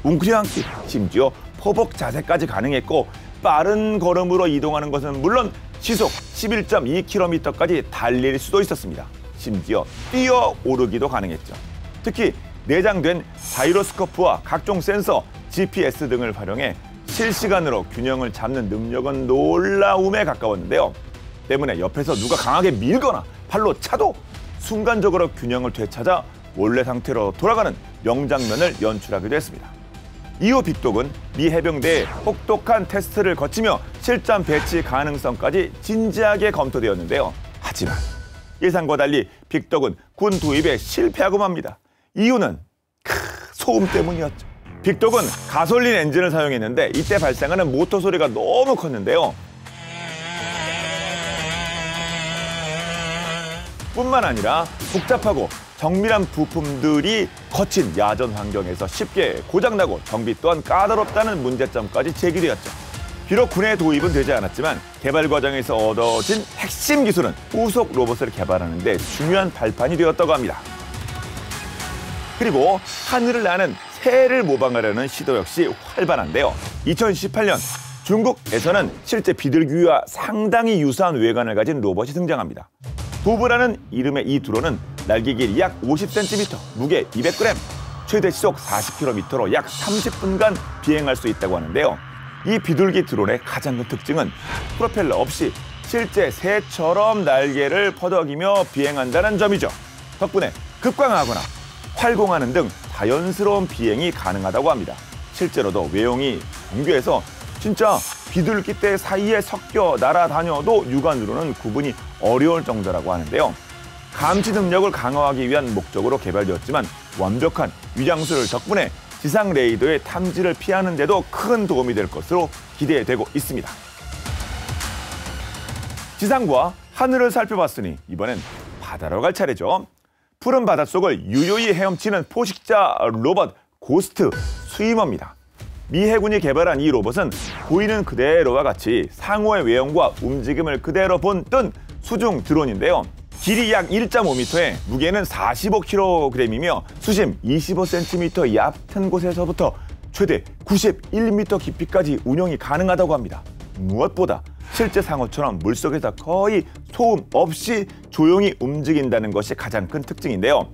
[SPEAKER 1] 웅크리 앉기, 심지어 포복 자세까지 가능했고 빠른 걸음으로 이동하는 것은 물론 시속 11.2km까지 달릴 수도 있었습니다. 심지어 뛰어오르기도 가능했죠. 특히 내장된 자이로스코프와 각종 센서, GPS 등을 활용해 실시간으로 균형을 잡는 능력은 놀라움에 가까웠는데요. 때문에 옆에서 누가 강하게 밀거나 팔로 차도 순간적으로 균형을 되찾아 원래 상태로 돌아가는 명장면을 연출하기도 했습니다. 이후 빅독은 미 해병대의 혹독한 테스트를 거치며 실전 배치 가능성까지 진지하게 검토되었는데요. 하지만 예상과 달리 빅독은 군 도입에 실패하고 맙니다. 이유는 소음 때문이었죠. 빅독은 가솔린 엔진을 사용했는데 이때 발생하는 모터 소리가 너무 컸는데요. 뿐만 아니라 복잡하고 정밀한 부품들이 거친 야전 환경에서 쉽게 고장나고 정비 또한 까다롭다는 문제점까지 제기되었죠. 비록 군에 도입은 되지 않았지만 개발 과정에서 얻어진 핵심 기술은 후속 로봇을 개발하는 데 중요한 발판이 되었다고 합니다. 그리고 하늘을 나는 새를 모방하려는 시도 역시 활발한데요. 2018년 중국에서는 실제 비둘기와 상당히 유사한 외관을 가진 로봇이 등장합니다. 도브라는 이름의 이 드론은 날개 길이 약 50cm, 무게 200g, 최대 시속 40km로 약 30분간 비행할 수 있다고 하는데요. 이 비둘기 드론의 가장 큰 특징은 프로펠러 없이 실제 새처럼 날개를 퍼덕이며 비행한다는 점이죠. 덕분에 급강하거나 활공하는 등 자연스러운 비행이 가능하다고 합니다. 실제로도 외형이 정교해서 진짜 비둘기 떼 사이에 섞여 날아다녀도 육안으로는 구분이 어려울 정도라고 하는데요. 감시 능력을 강화하기 위한 목적으로 개발되었지만 완벽한 위장술 덕분에 지상 레이더의 탐지를 피하는 데도 큰 도움이 될 것으로 기대되고 있습니다. 지상과 하늘을 살펴봤으니 이번엔 바다로 갈 차례죠. 푸른 바닷속을 유유히 헤엄치는 포식자 로봇 고스트 스위머입니다. 미 해군이 개발한 이 로봇은 보이는 그대로와 같이 상호의 외형과 움직임을 그대로 본뜬 수중 드론인데요. 길이 약 1.5m에 무게는 45kg이며 수심 25cm 얕은 곳에서부터 최대 91m 깊이까지 운영이 가능하다고 합니다. 무엇보다 실제 상어처럼 물속에서 거의 소음 없이 조용히 움직인다는 것이 가장 큰 특징인데요.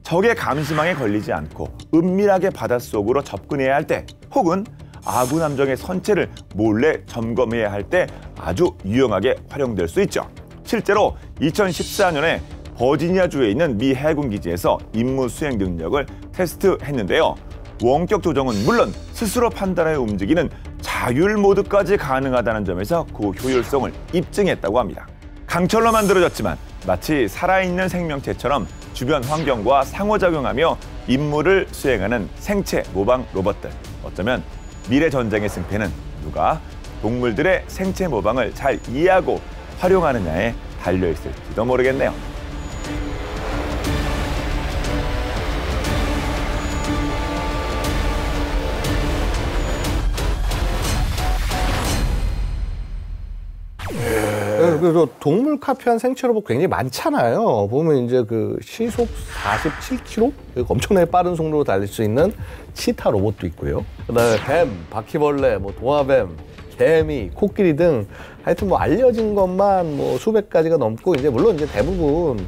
[SPEAKER 1] 적의 감시망에 걸리지 않고 은밀하게 바닷속으로 접근해야 할 때 혹은 아군 함정의 선체를 몰래 점검해야 할 때 아주 유용하게 활용될 수 있죠. 실제로 2014년에 버지니아주에 있는 미 해군 기지에서 임무 수행 능력을 테스트했는데요. 원격 조정은 물론 스스로 판단하여 움직이는 자율 모드까지 가능하다는 점에서 그 효율성을 입증했다고 합니다. 강철로 만들어졌지만 마치 살아있는 생명체처럼 주변 환경과 상호작용하며 임무를 수행하는 생체 모방 로봇들. 어쩌면 미래 전쟁의 승패는 누가 동물들의 생체 모방을 잘 이해하고 활용하느냐에 달려있을지도 모르겠네요.
[SPEAKER 2] 그래서 동물 카피한 생체 로봇 굉장히 많잖아요. 보면 이제 그 시속 47km? 엄청나게 빠른 속도로 달릴 수 있는 치타 로봇도 있고요. 그다음에 뱀, 바퀴벌레, 뭐 도마뱀, 개미, 코끼리 등 하여튼 뭐 알려진 것만 뭐 수백 가지가 넘고 이제 물론 이제 대부분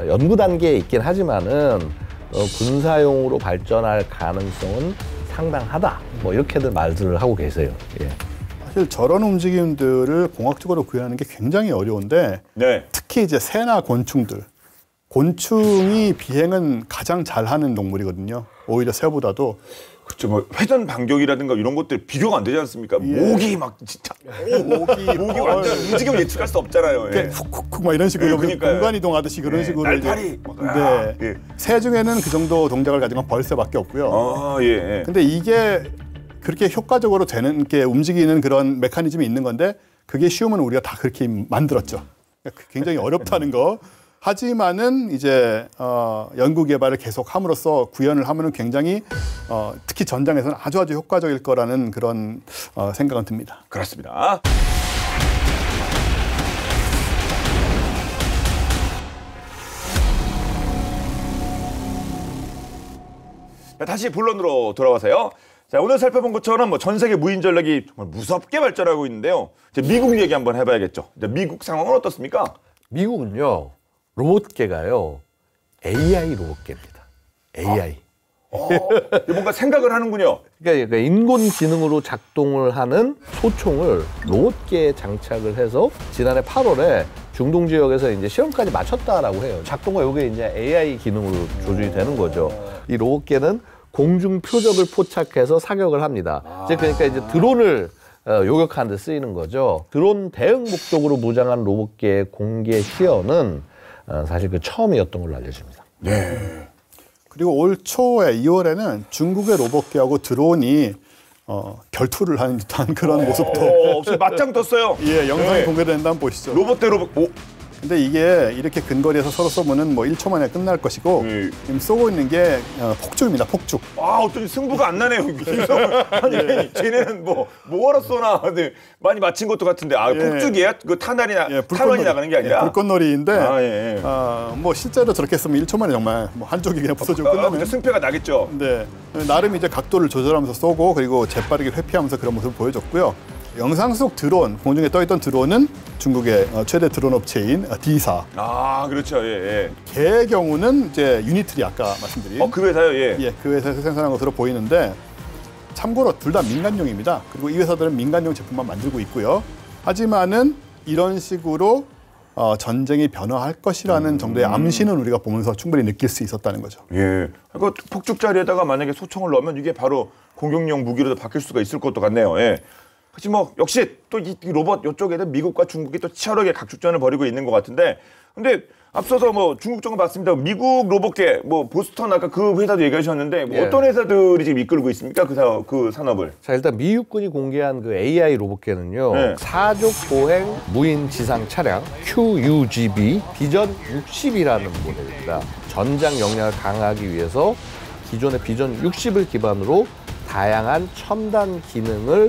[SPEAKER 2] 연구 단계에 있긴 하지만은 군사용으로 발전할 가능성은 상당하다. 뭐 이렇게들 말들을 하고 계세요. 예.
[SPEAKER 3] 사실 저런 움직임들을 공학적으로 구현하는 게 굉장히 어려운데 특히 이제 새나 곤충들, 곤충이 비행은 가장 잘하는 동물이거든요. 오히려 새보다도
[SPEAKER 1] 그렇죠. 뭐 회전 반경이라든가 이런 것들 비교가 안 되지 않습니까? 목이 막 진짜 목이 완전 움직임을 예측할 수 없잖아요. 예.
[SPEAKER 3] 훅훅훅 막 이런 식으로
[SPEAKER 1] 그러니까요.
[SPEAKER 3] 공간 이동하듯이 그런 식으로
[SPEAKER 1] 날파리.
[SPEAKER 3] 네.
[SPEAKER 1] 예.
[SPEAKER 3] 새 중에는 그 정도 동작을 가진 건 벌새밖에 없고요.
[SPEAKER 1] 아, 예.
[SPEAKER 3] 근데 이게 그렇게 효과적으로 되는 게 움직이는 그런 메커니즘이 있는 건데 그게 쉬우면 우리가 다 그렇게 만들었죠. 굉장히 어렵다는 거. 하지만은 이제 연구 개발을 계속 함으로써 구현을 하면은 굉장히 특히 전장에서는 아주 효과적일 거라는 그런 생각은 듭니다.
[SPEAKER 1] 그렇습니다. 다시 본론으로 돌아와서요. 자, 오늘 살펴본 것처럼 뭐 전 세계 무인 전략이 정말 무섭게 발전하고 있는데요. 이제 미국 얘기 한번 해봐야겠죠. 이제 미국 상황은 어떻습니까?
[SPEAKER 2] 미국은요, 로봇계가요, AI 로봇계입니다. AI.
[SPEAKER 1] 뭔가 생각을 하는군요.
[SPEAKER 2] 그러니까 인공지능으로 작동을 하는 소총을 로봇계에 장착을 해서 지난해 8월에 중동 지역에서 이제 시험까지 마쳤다라고 해요. 작동과 이게 이제 AI 기능으로 조준이 되는 거죠. 이 로봇계는 공중 표적을 포착해서 사격을 합니다. 그러니까 이제 드론을 요격하는 데 쓰이는 거죠. 드론 대응 목적으로 무장한 로봇계의 공개 시연은 사실 그 처음이었던 걸로 알려집니다.
[SPEAKER 1] 네.
[SPEAKER 3] 그리고 올 초에 2월에는 중국의 로봇계하고 드론이 결투를 하는 듯한 그런 모습도
[SPEAKER 1] 맞짱 떴어요.
[SPEAKER 3] 예, 영상이 공개된다 한번 보시죠.
[SPEAKER 1] 로봇 대 로봇. 오.
[SPEAKER 3] 근데 이게 이렇게 근거리에서 서로 쏘면은 뭐 1초 만에 끝날 것이고 지금 쏘고 있는 게 폭죽입니다. 폭죽.
[SPEAKER 1] 아, 어쩐지 승부가 안 나네요. 아니, 쟤네는 뭐하러 쏘나. 근데 많이 맞힌 것도 같은데. 아,
[SPEAKER 3] 예.
[SPEAKER 1] 폭죽이야? 그 탄환이 나가는 게 아니라?
[SPEAKER 3] 예, 불꽃놀이인데
[SPEAKER 1] 예.
[SPEAKER 3] 뭐 실제로 저렇게 쓰면 1초 만에 정말 뭐 한쪽이 그냥 부서지고 끝나는.
[SPEAKER 1] 승패가 나겠죠.
[SPEAKER 3] 네, 나름 이제 각도를 조절하면서 쏘고 그리고 재빠르게 회피하면서 그런 모습을 보여줬고요. 영상 속 드론, 공중에 떠있던 드론은 중국의 최대 드론 업체인 D사.
[SPEAKER 1] 아, 그렇죠. 예.
[SPEAKER 3] 걔의 경우는 이제 유니트리 아까 말씀드린.
[SPEAKER 1] 그 회사요, 예.
[SPEAKER 3] 예, 그 회사에서 생산한 것으로 보이는데 참고로 둘 다 민간용입니다. 그리고 이 회사들은 민간용 제품만 만들고 있고요. 하지만은 이런 식으로 전쟁이 변화할 것이라는 정도의 암시는 우리가 보면서 충분히 느낄 수 있었다는 거죠.
[SPEAKER 1] 예. 그 폭죽 자리에다가 만약에 소총을 넣으면 이게 바로 공격용 무기로도 바뀔 수가 있을 것도 같네요. 예. 그렇지 뭐 역시 또 이 로봇 이쪽에는 미국과 중국이 또 치열하게 각축전을 벌이고 있는 것 같은데, 근데 앞서서 뭐 중국 쪽은 봤습니다. 미국 로봇계 뭐 보스턴 아까 그 회사도 얘기하셨는데 뭐 어떤 회사들이 지금 이끌고 있습니까? 그 산업을.
[SPEAKER 2] 자, 일단 미 육군이 공개한 그 AI 로봇계는요,
[SPEAKER 1] 네.
[SPEAKER 2] 사족 보행 무인 지상 차량 QUGB 비전 60이라는 모델입니다. 전장 역량을 강화하기 위해서 기존의 비전 60을 기반으로 다양한 첨단 기능을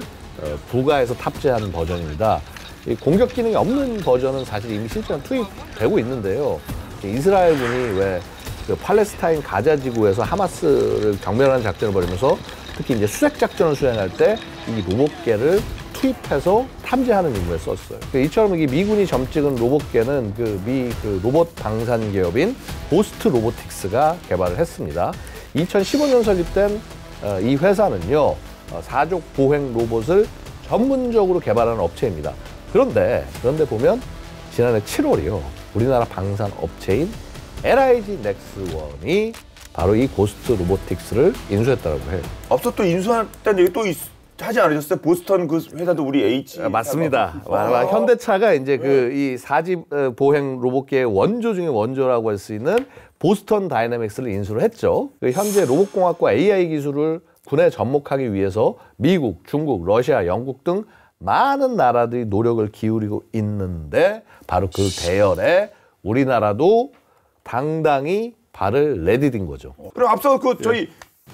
[SPEAKER 2] 부가해서 탑재하는 버전입니다. 이 공격 기능이 없는 버전은 사실 이미 실제로 투입되고 있는데요. 이스라엘군이 왜 그 팔레스타인 가자 지구에서 하마스를 경멸하는 작전을 벌이면서 특히 이제 수색 작전을 수행할 때 이 로봇계를 투입해서 탐지하는 임무에 썼어요. 이처럼 이 미군이 점찍은 로봇계는 그 로봇 방산 기업인 보스트 로보틱스가 개발을 했습니다. 2015년 설립된 이 회사는요, 사족 보행 로봇을 전문적으로 개발하는 업체입니다. 그런데 보면 지난해 7월이요, 우리나라 방산 업체인 LIG 넥스원이 바로 이 고스트 로보틱스를 인수했다고 해요.
[SPEAKER 1] 앞서 또 인수했다는 얘기 또 하지 않으셨어요? 보스턴 그 회사도 우리 H.
[SPEAKER 2] 맞습니다. 현대차가 이제 이 사지 보행 로봇계의 원조 중에 원조라고 할 수 있는 보스턴 다이내믹스를 인수를 했죠. 현재 로봇공학과 AI 기술을 군에 접목하기 위해서 미국, 중국, 러시아, 영국 등 많은 나라들이 노력을 기울이고 있는데 바로 그 대열에 우리나라도 당당히 발을 내디딘 거죠.
[SPEAKER 1] 그럼 앞서 저희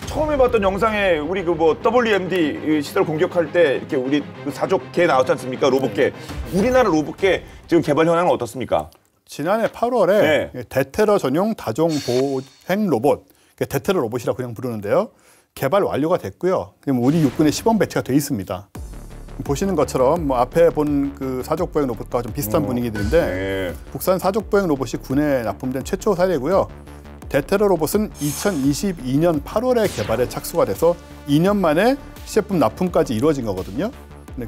[SPEAKER 1] 처음에 봤던 영상에 우리 WMD 시설 공격할 때 이렇게 우리 그 사족계 나왔지 않습니까? 로봇계. 우리나라 로봇계 지금 개발 현황은 어떻습니까?
[SPEAKER 3] 지난해 8월에 대테러 전용 다종 보행 로봇, 대테러 로봇이라고 그냥 부르는데요. 개발 완료가 됐고요. 우리 육군에 시범 배치가 돼 있습니다. 보시는 것처럼 뭐 앞에 본 그 사족보행 로봇과 좀 비슷한 분위기들인데 국산 사족보행 로봇이 군에 납품된 최초 사례고요. 대테러 로봇은 2022년 8월에 개발에 착수가 돼서 2년 만에 시제품 납품까지 이루어진 거거든요.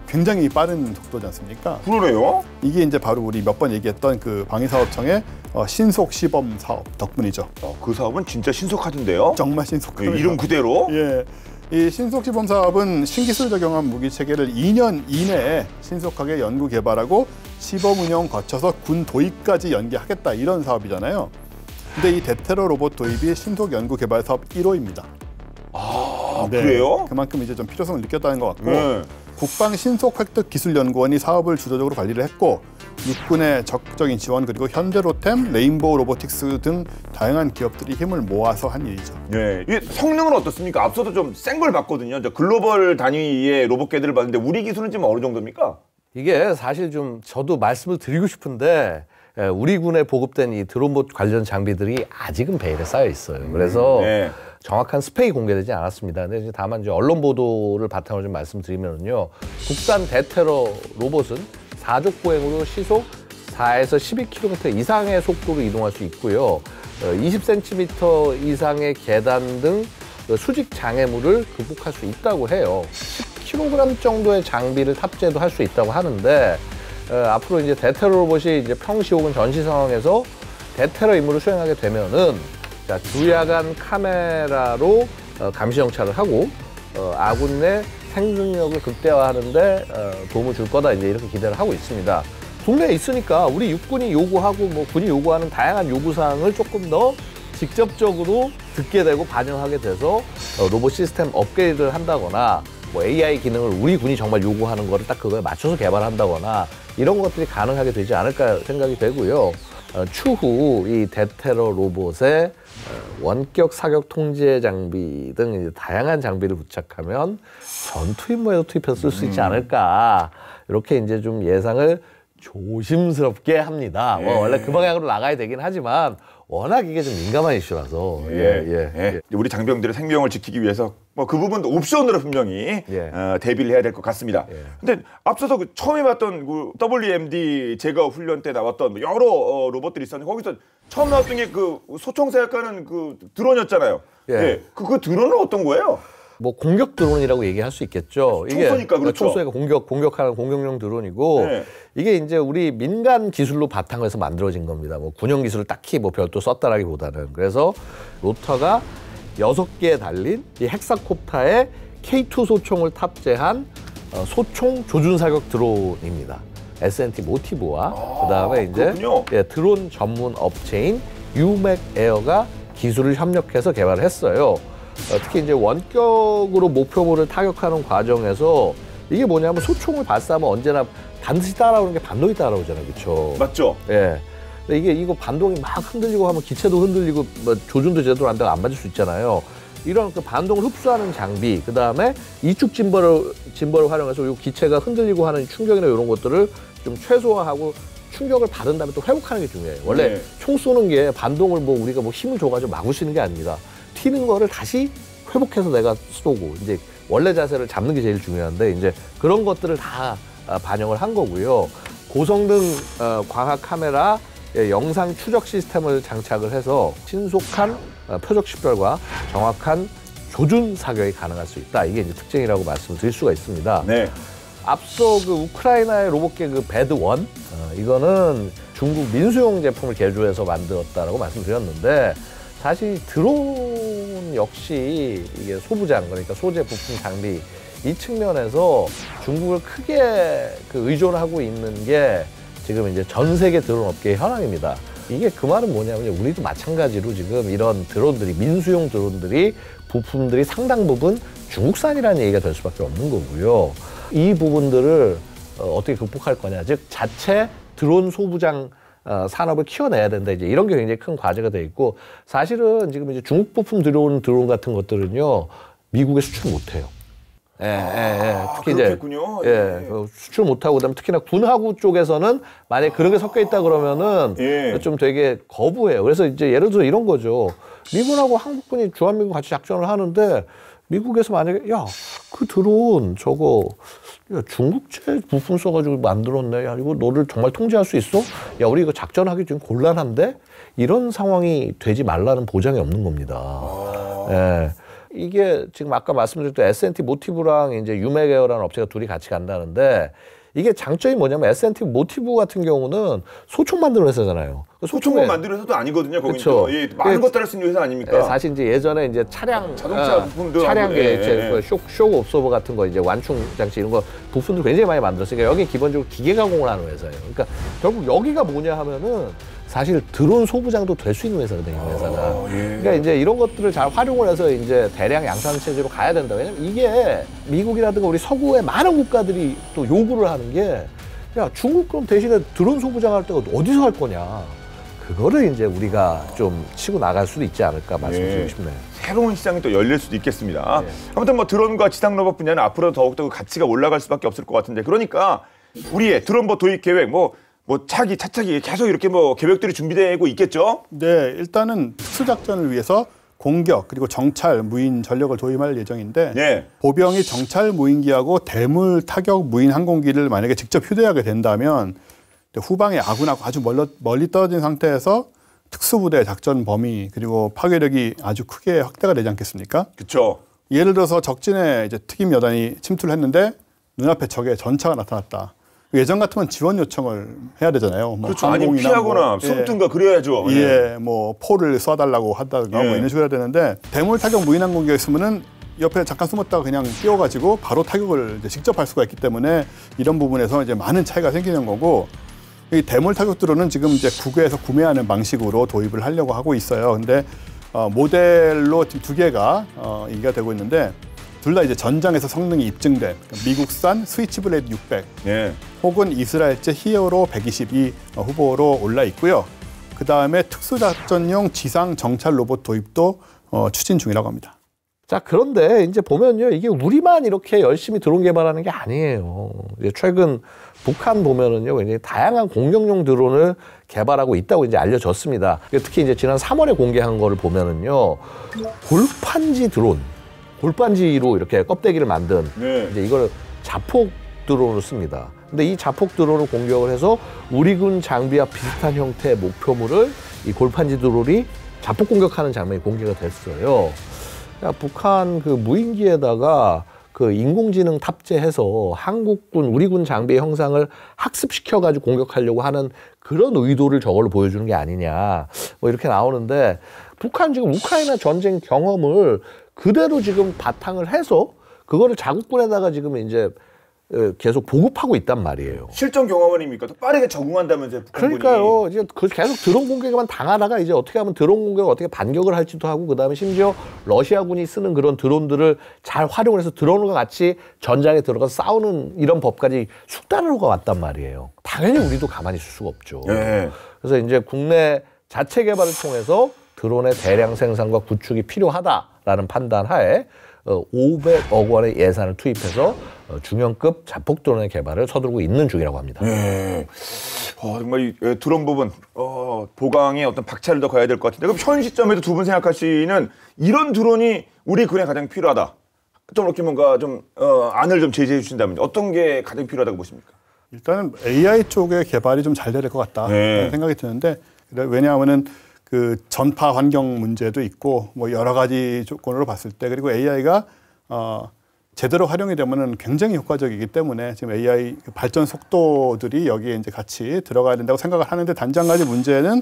[SPEAKER 3] 굉장히 빠른 속도지 않습니까?
[SPEAKER 1] 그러네요.
[SPEAKER 3] 이게 이제 바로 우리 몇 번 얘기했던 그 방위사업청의 신속 시범 사업 덕분이죠.
[SPEAKER 1] 그 사업은 진짜 신속하던데요.
[SPEAKER 3] 정말 신속합니다.
[SPEAKER 1] 이름 그대로.
[SPEAKER 3] 예. 이 신속 시범 사업은 신기술 적용한 무기 체계를 2년 이내에 신속하게 연구 개발하고 시범 운영 거쳐서 군 도입까지 연계하겠다 이런 사업이잖아요. 근데 이 대테러 로봇 도입이 신속 연구 개발 사업 1호입니다.
[SPEAKER 1] 그래요?
[SPEAKER 3] 그만큼 이제 좀 필요성을 느꼈다는 것 같고
[SPEAKER 1] 네.
[SPEAKER 3] 국방 신속 획득 기술연구원이 사업을 주도적으로 관리를 했고 육군의 적극적인 지원 그리고 현대로템, 레인보우 로보틱스 등 다양한 기업들이 힘을 모아서 한 일이죠.
[SPEAKER 1] 네. 이 성능은 어떻습니까? 앞서도 좀 센 걸 봤거든요. 저 글로벌 단위의 로봇계들을 봤는데 우리 기술은 지금 어느 정도입니까?
[SPEAKER 2] 이게 사실 좀 저도 말씀을 드리고 싶은데 우리 군에 보급된 이 드론봇 관련 장비들이 아직은 베일에 쌓여 있어요. 그래서
[SPEAKER 1] 네.
[SPEAKER 2] 정확한 스펙이 공개되지 않았습니다. 근데 다만 이제 언론 보도를 바탕으로 좀 말씀드리면요, 국산 대테러 로봇은 4족 보행으로 시속 4에서 12km 이상의 속도로 이동할 수 있고요, 20cm 이상의 계단 등 수직 장애물을 극복할 수 있다고 해요. 10kg 정도의 장비를 탑재도 할 수 있다고 하는데 앞으로 이제 대테러 로봇이 이제 평시 혹은 전시 상황에서 대테러 임무를 수행하게 되면은 자, 주야간 카메라로 감시 정찰을 하고 아군 내 생존력을 극대화하는데 도움을 줄 거다 이제 이렇게 기대를 하고 있습니다. 국내에 있으니까 우리 육군이 요구하고 뭐 군이 요구하는 다양한 요구사항을 조금 더 직접적으로 듣게 되고 반영하게 돼서 로봇 시스템 업그레이드를 한다거나 뭐 AI 기능을 우리 군이 정말 요구하는 거를 딱 그거에 맞춰서 개발한다거나 이런 것들이 가능하게 되지 않을까 생각이 되고요. 추후 이 대테러 로봇에 원격 사격 통제 장비 등 이제 다양한 장비를 부착하면 전투 임무에도 투입해서 쓸 수 있지 않을까, 이렇게 이제 좀 예상을 조심스럽게 합니다. 원래 그 방향으로 나가야 되긴 하지만 워낙 이게 좀 민감한 이슈라서
[SPEAKER 1] 우리 장병들의 생명을 지키기 위해서 뭐 그 부분도 옵션으로 분명히 대비를 해야 될 것 같습니다. 근데 앞서서 그 처음에 봤던 그 WMD 제거 훈련 때 나왔던 여러 로봇들이 있었는데 거기서 처음 나왔던 게 그 소총 사격하는 그 드론이었잖아요. 그 드론은 어떤 거예요?
[SPEAKER 2] 뭐 공격 드론이라고 얘기할 수 있겠죠.
[SPEAKER 1] 총쏘니까 그렇죠.
[SPEAKER 2] 총쏘니까 공격하는 공격용 드론이고 이게 이제 우리 민간 기술로 바탕을 해서 만들어진 겁니다. 뭐 군용 기술을 딱히 뭐 별도 썼다라기보다는. 그래서 로터가 6개 달린 이 헥사콥타에 K2 소총을 탑재한 소총 조준 사격 드론입니다. S&T 모티브와 그다음에 이제 드론 전문 업체인 유맥 에어가 기술을 협력해서 개발을 했어요. 특히 이제 원격으로 목표물을 타격하는 과정에서 이게 뭐냐면 소총을 발사하면 언제나 반드시 따라오는 게 반동이 따라오잖아요, 그렇죠?
[SPEAKER 1] 맞죠?
[SPEAKER 2] 예. 근데 이거 반동이 막 흔들리고 하면 기체도 흔들리고 뭐 조준도 제대로 안 되고 안 맞을 수 있잖아요. 이런 그 반동을 흡수하는 장비, 그 다음에 이축 짐벌을 활용해서 이 기체가 흔들리고 하는 충격이나 이런 것들을 좀 최소화하고 충격을 받은 다음에 또 회복하는 게 중요해요. 원래 총 쏘는 게 반동을 뭐 우리가 뭐 힘을 줘가지고 막을 수 있는 게 아닙니다. 튀는 거를 다시 회복해서 내가 쏘고 이제 원래 자세를 잡는 게 제일 중요한데 이제 그런 것들을 다 반영을 한 거고요. 고성능 광학 카메라 영상 추적 시스템을 장착을 해서 신속한 표적 식별과 정확한 조준 사격이 가능할 수 있다. 이게 이제 특징이라고 말씀드릴 수가 있습니다. 네. 앞서 그 우크라이나의 로봇계 그 배드1 이거는 중국 민수용 제품을 개조해서 만들었다라고 말씀드렸는데 사실 드론 역시 이게 소부장 그러니까 소재 부품 장비 이 측면에서 중국을 크게 그 의존하고 있는 게 지금 이제 전 세계 드론 업계의 현황입니다. 이게 그 말은 뭐냐면 우리도 마찬가지로 지금 이런 드론들이 민수용 드론들이 부품들이 상당 부분 중국산이라는 얘기가 될 수밖에 없는 거고요. 이 부분들을 어떻게 극복할 거냐, 즉 자체 드론 소부장 산업을 키워내야 된다. 이제 이런 게 굉장히 큰 과제가 돼 있고 사실은 지금 이제 중국 부품 들어오는 드론 같은 것들은요 미국에 수출 못해요. 특히
[SPEAKER 1] 그렇겠군요.
[SPEAKER 2] 이제 수출 못하고 그다음에 특히나 군하구 쪽에서는 만약 그런 게 섞여 있다 그러면은 좀 되게 거부해요. 그래서 이제 예를 들어 이런 거죠. 미군하고 한국군이 주한미군 같이 작전을 하는데 미국에서 만약에 야 그 드론 저거 야, 중국제 부품 써가지고 만들었네. 야, 이거 너를 정말 통제할 수 있어? 야, 우리 이거 작전하기 좀 곤란한데? 이런 상황이 되지 말라는 보장이 없는 겁니다. 이게 지금 아까 말씀드렸던 S&T 모티브랑 이제 유메게어라는 업체가 둘이 같이 간다는데 이게 장점이 뭐냐면 S&T 모티브 같은 경우는 소총 만드는 회사잖아요.
[SPEAKER 1] 소총만 만드는 회사도 아니거든요. 거기는
[SPEAKER 2] 그쵸.
[SPEAKER 1] 예, 많은 것들 할 수 있는 회사 아닙니까?
[SPEAKER 2] 예, 사실 이제 예전에 이제 차량
[SPEAKER 1] 자동차 부품도
[SPEAKER 2] 차량의 쇼 옵소버 같은 거 이제 완충 장치 이런 거 부품들 굉장히 많이 만들었으니까 여기 기본적으로 기계 가공을 하는 회사예요. 그러니까 결국 여기가 뭐냐 하면은 사실 드론 소부장도 될 수 있는 회사거든요, 이 회사가. 그러니까 이제 이런 것들을 잘 활용을 해서 이제 대량 양산 체제로 가야 된다. 왜냐면 이게 미국이라든가 우리 서구의 많은 국가들이 또 요구를 하는 게 야, 중국 그럼 대신에 드론 소부장 할 때가 어디서 할 거냐. 그거를 이제 우리가 좀 치고 나갈 수도 있지 않을까 말씀드리고 싶네요.
[SPEAKER 1] 새로운 시장이 또 열릴 수도 있겠습니다. 아무튼 뭐 드론과 지상 로봇 분야는 앞으로 더욱더 그 가치가 올라갈 수밖에 없을 것 같은데 그러니까 우리의 드론버 도입 계획 뭐 차차기 계속 이렇게 뭐 계획들이 준비되고 있겠죠?
[SPEAKER 3] 네, 일단은 특수작전을 위해서 공격 그리고 정찰 무인 전력을 도입할 예정인데
[SPEAKER 1] 네.
[SPEAKER 3] 보병이 정찰 무인기하고 대물 타격 무인 항공기를 만약에 직접 휴대하게 된다면 후방의 아군하고 아주 멀리 떨어진 상태에서 특수부대 작전 범위 그리고 파괴력이 아주 크게 확대가 되지 않겠습니까?
[SPEAKER 1] 그렇죠.
[SPEAKER 3] 예를 들어서 적진에 이제 특임 여단이 침투를 했는데 눈앞에 적의 전차가 나타났다. 예전 같으면 지원 요청을 해야 되잖아요. 뭐
[SPEAKER 1] 그렇죠. 아니면 피하거나 숨든가 그래야죠.
[SPEAKER 3] 예, 뭐 포를 쏴달라고 하다가 뭐 이런 식으로 해야 되는데 대물 타격 무인 항공기가 있으면은 옆에 잠깐 숨었다가 그냥 뛰어가지고 바로 타격을 이제 직접 할 수가 있기 때문에 이런 부분에서 이제 많은 차이가 생기는 거고 이 대물 타격 드론은 지금 이제 국외에서 구매하는 방식으로 도입을 하려고 하고 있어요. 근데 모델로 지금 두 개가 얘기가 되고 있는데 둘 다 이제 전장에서 성능이 입증된 그러니까 미국산 스위치블레이드 600
[SPEAKER 1] 예.
[SPEAKER 3] 혹은 이스라엘제 히어로 122 후보로 올라 있고요. 그 다음에 특수작전용 지상 정찰 로봇 도입도 추진 중이라고 합니다.
[SPEAKER 2] 자, 그런데 이제 보면요, 이게 우리만 이렇게 열심히 드론 개발하는 게 아니에요. 이제 최근 북한 보면은요, 굉장히 다양한 공격용 드론을 개발하고 있다고 이제 알려졌습니다. 특히 이제 지난 3월에 공개한 거를 보면은요, 골판지 드론, 골판지로 이렇게 껍데기를 만든 이제 이걸 자폭 드론으로 씁니다. 근데 이 자폭 드론을 공격을 해서 우리 군 장비와 비슷한 형태의 목표물을 이 골판지 드론이 자폭 공격하는 장면이 공개가 됐어요. 북한 그 무인기에다가 그 인공지능 탑재해서 한국군, 우리 군 장비의 형상을 학습시켜가지고 공격하려고 하는 그런 의도를 저걸로 보여주는 게 아니냐. 뭐 이렇게 나오는데 북한 지금 우크라이나 전쟁 경험을 그대로 지금 바탕을 해서 그거를 자국군에다가 지금 이제 계속 보급하고 있단 말이에요.
[SPEAKER 1] 실전 경험은입니까? 또 빠르게 적응한다면서요, 북한군이.
[SPEAKER 2] 그러니까요. 이제 계속 드론 공격에만 당하다가 이제 어떻게 하면 드론 공격을 어떻게 반격을 할지도 하고 그다음에 심지어 러시아군이 쓰는 그런 드론들을 잘 활용을 해서 드론과 같이 전장에 들어가서 싸우는 이런 법까지 숙달하고 왔단 말이에요. 당연히 우리도 가만히 있을 수가 없죠.
[SPEAKER 1] 네.
[SPEAKER 2] 그래서 이제 국내 자체 개발을 통해서 드론의 대량 생산과 구축이 필요하다라는 판단 하에 500억 원의 예산을 투입해서 중형급 자폭 드론의 개발을 서두르고 있는 중이라고 합니다.
[SPEAKER 1] 네. 정말 이 드론 부분 보강에 어떤 박차를 더 가야 될 것 같은데 그럼 현 시점에도 두 분 생각하시는 이런 드론이 우리 군에 가장 필요하다. 좀 이렇게 뭔가 좀 안을 좀 제시해 주신다면 어떤 게 가장 필요하다고 보십니까?
[SPEAKER 3] 일단은 AI 쪽의 개발이 좀 잘 될 것 같다는 생각이 드는데 왜냐하면은 그 전파 환경 문제도 있고 뭐 여러 가지 조건으로 봤을 때 그리고 AI가 제대로 활용이 되면은 굉장히 효과적이기 때문에 지금 AI 발전 속도들이 여기에 이제 같이 들어가야 된다고 생각을 하는데 단지 한 가지 문제는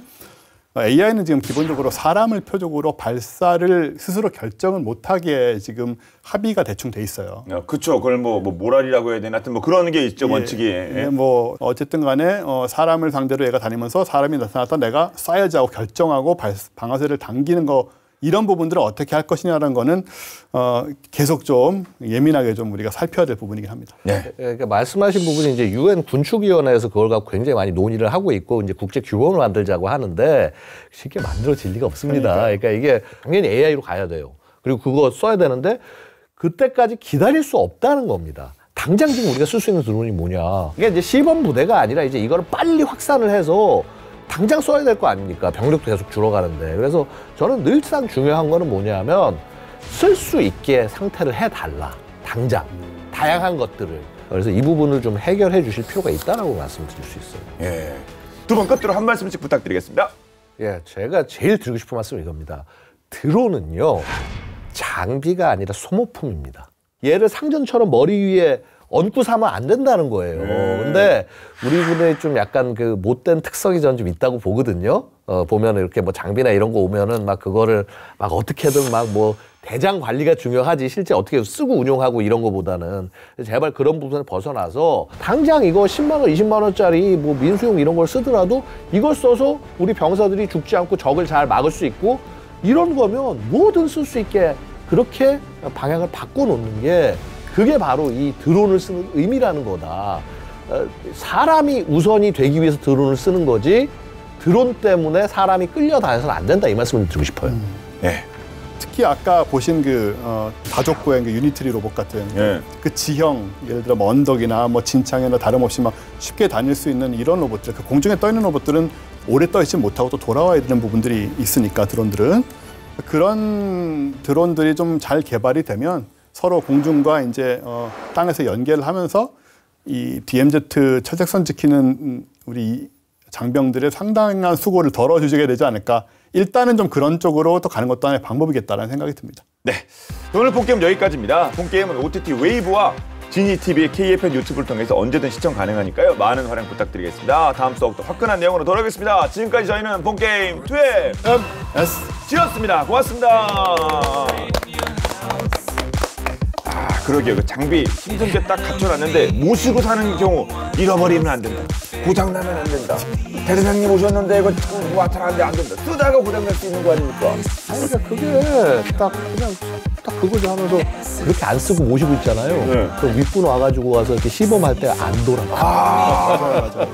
[SPEAKER 3] AI는 지금 기본적으로 사람을 표적으로 발사를 스스로 결정을 못하게 지금 합의가 대충 돼 있어요.
[SPEAKER 1] 그렇죠. 그걸 뭐 모랄이라고 해야 되나 하여튼 뭐 그런 게 있죠, 원칙이.
[SPEAKER 3] 뭐 어쨌든 간에 사람을 상대로 얘가 다니면서 사람이 나타났다 내가 쏴야지 하고 결정하고 방아쇠를 당기는 거 이런 부분들을 어떻게 할 것이냐라는 거는 계속 좀 예민하게 좀 우리가 살펴야 될 부분이긴 합니다.
[SPEAKER 2] 네. 그러니까 말씀하신 부분이 이제 UN 군축위원회에서 그걸 갖고 굉장히 많이 논의를 하고 있고 이제 국제 규범을 만들자고 하는데 쉽게 만들어질 리가 없습니다. 그러니까 이게 당연히 AI로 가야 돼요. 그리고 그거 써야 되는데 그때까지 기다릴 수 없다는 겁니다. 당장 지금 우리가 쓸 수 있는 드론이 뭐냐. 이게 이제 시범 부대가 아니라 이제 이거를 빨리 확산을 해서 당장 써야 될 거 아닙니까? 병력도 계속 줄어가는데. 그래서 저는 늘상 중요한 거는 뭐냐면 쓸 수 있게 상태를 해달라. 당장. 다양한 것들을. 그래서 이 부분을 좀 해결해 주실 필요가 있다라고 말씀드릴 수 있어요.
[SPEAKER 1] 예. 두 분 끝으로 한 말씀씩 부탁드리겠습니다.
[SPEAKER 2] 예, 제가 제일 드리고 싶은 말씀은 이겁니다. 드론은요. 장비가 아니라 소모품입니다. 얘를 상전처럼 머리 위에 얹고 사면 안 된다는 거예요. 근데 우리 군에 좀 약간 그 못된 특성이 저는 좀 있다고 보거든요. 보면 이렇게 뭐 장비나 이런 거 오면은 막 그거를 막 어떻게든 막 뭐 대장 관리가 중요하지 실제 어떻게 쓰고 운용하고 이런 거보다는 제발 그런 부분을 벗어나서 당장 이거 10만 원, 20만 원짜리 뭐 민수용 이런 걸 쓰더라도 이걸 써서 우리 병사들이 죽지 않고 적을 잘 막을 수 있고 이런 거면 뭐든 쓸 수 있게 그렇게 방향을 바꿔놓는 게 그게 바로 이 드론을 쓰는 의미라는 거다. 사람이 우선이 되기 위해서 드론을 쓰는 거지 드론 때문에 사람이 끌려다녀서는 안 된다 이 말씀을 드리고 싶어요.
[SPEAKER 1] 네.
[SPEAKER 3] 특히 아까 보신 그 다족구행 그 유니트리 로봇 같은 그 지형 예를 들어 뭐 언덕이나 뭐 진창이나 다름없이 막 쉽게 다닐 수 있는 이런 로봇들 그 공중에 떠 있는 로봇들은 오래 떠 있지 못하고 또 돌아와야 되는 부분들이 있으니까 드론들은 그런 드론들이 좀 잘 개발이 되면 서로 공중과 이제 땅에서 연계를 하면서 이 DMZ 철책선 지키는 우리 장병들의 상당한 수고를 덜어주게 되지 않을까. 일단은 좀 그런 쪽으로 또 가는 것도 하나의 방법이겠다라는 생각이 듭니다.
[SPEAKER 1] 네, 오늘 본게임 여기까지입니다. 본게임은 OTT 웨이브와 지니TV의 KFN 유튜브를 통해서 언제든 시청 가능하니까요. 많은 활용 부탁드리겠습니다. 다음 수업도 화끈한 내용으로 돌아오겠습니다. 지금까지 저희는 본게임 2MSG였습니다. 고맙습니다. 그러게요. 그 장비 신선제 딱 갖춰놨는데 모시고 사는 경우 잃어버리면 안 된다. 고장나면 안 된다. 대대장님 오셨는데 이거 와타는데 안 된다. 쓰다가 고장날 수 있는 거 아닙니까?
[SPEAKER 2] 아니, 그러니까 그게 딱 그냥 딱 그거죠 하면서 그렇게 안 쓰고 모시고 있잖아요. 그럼 윗분 와가지고 와서 이렇게 시범할 때 안 돌아가.
[SPEAKER 3] 맞아요.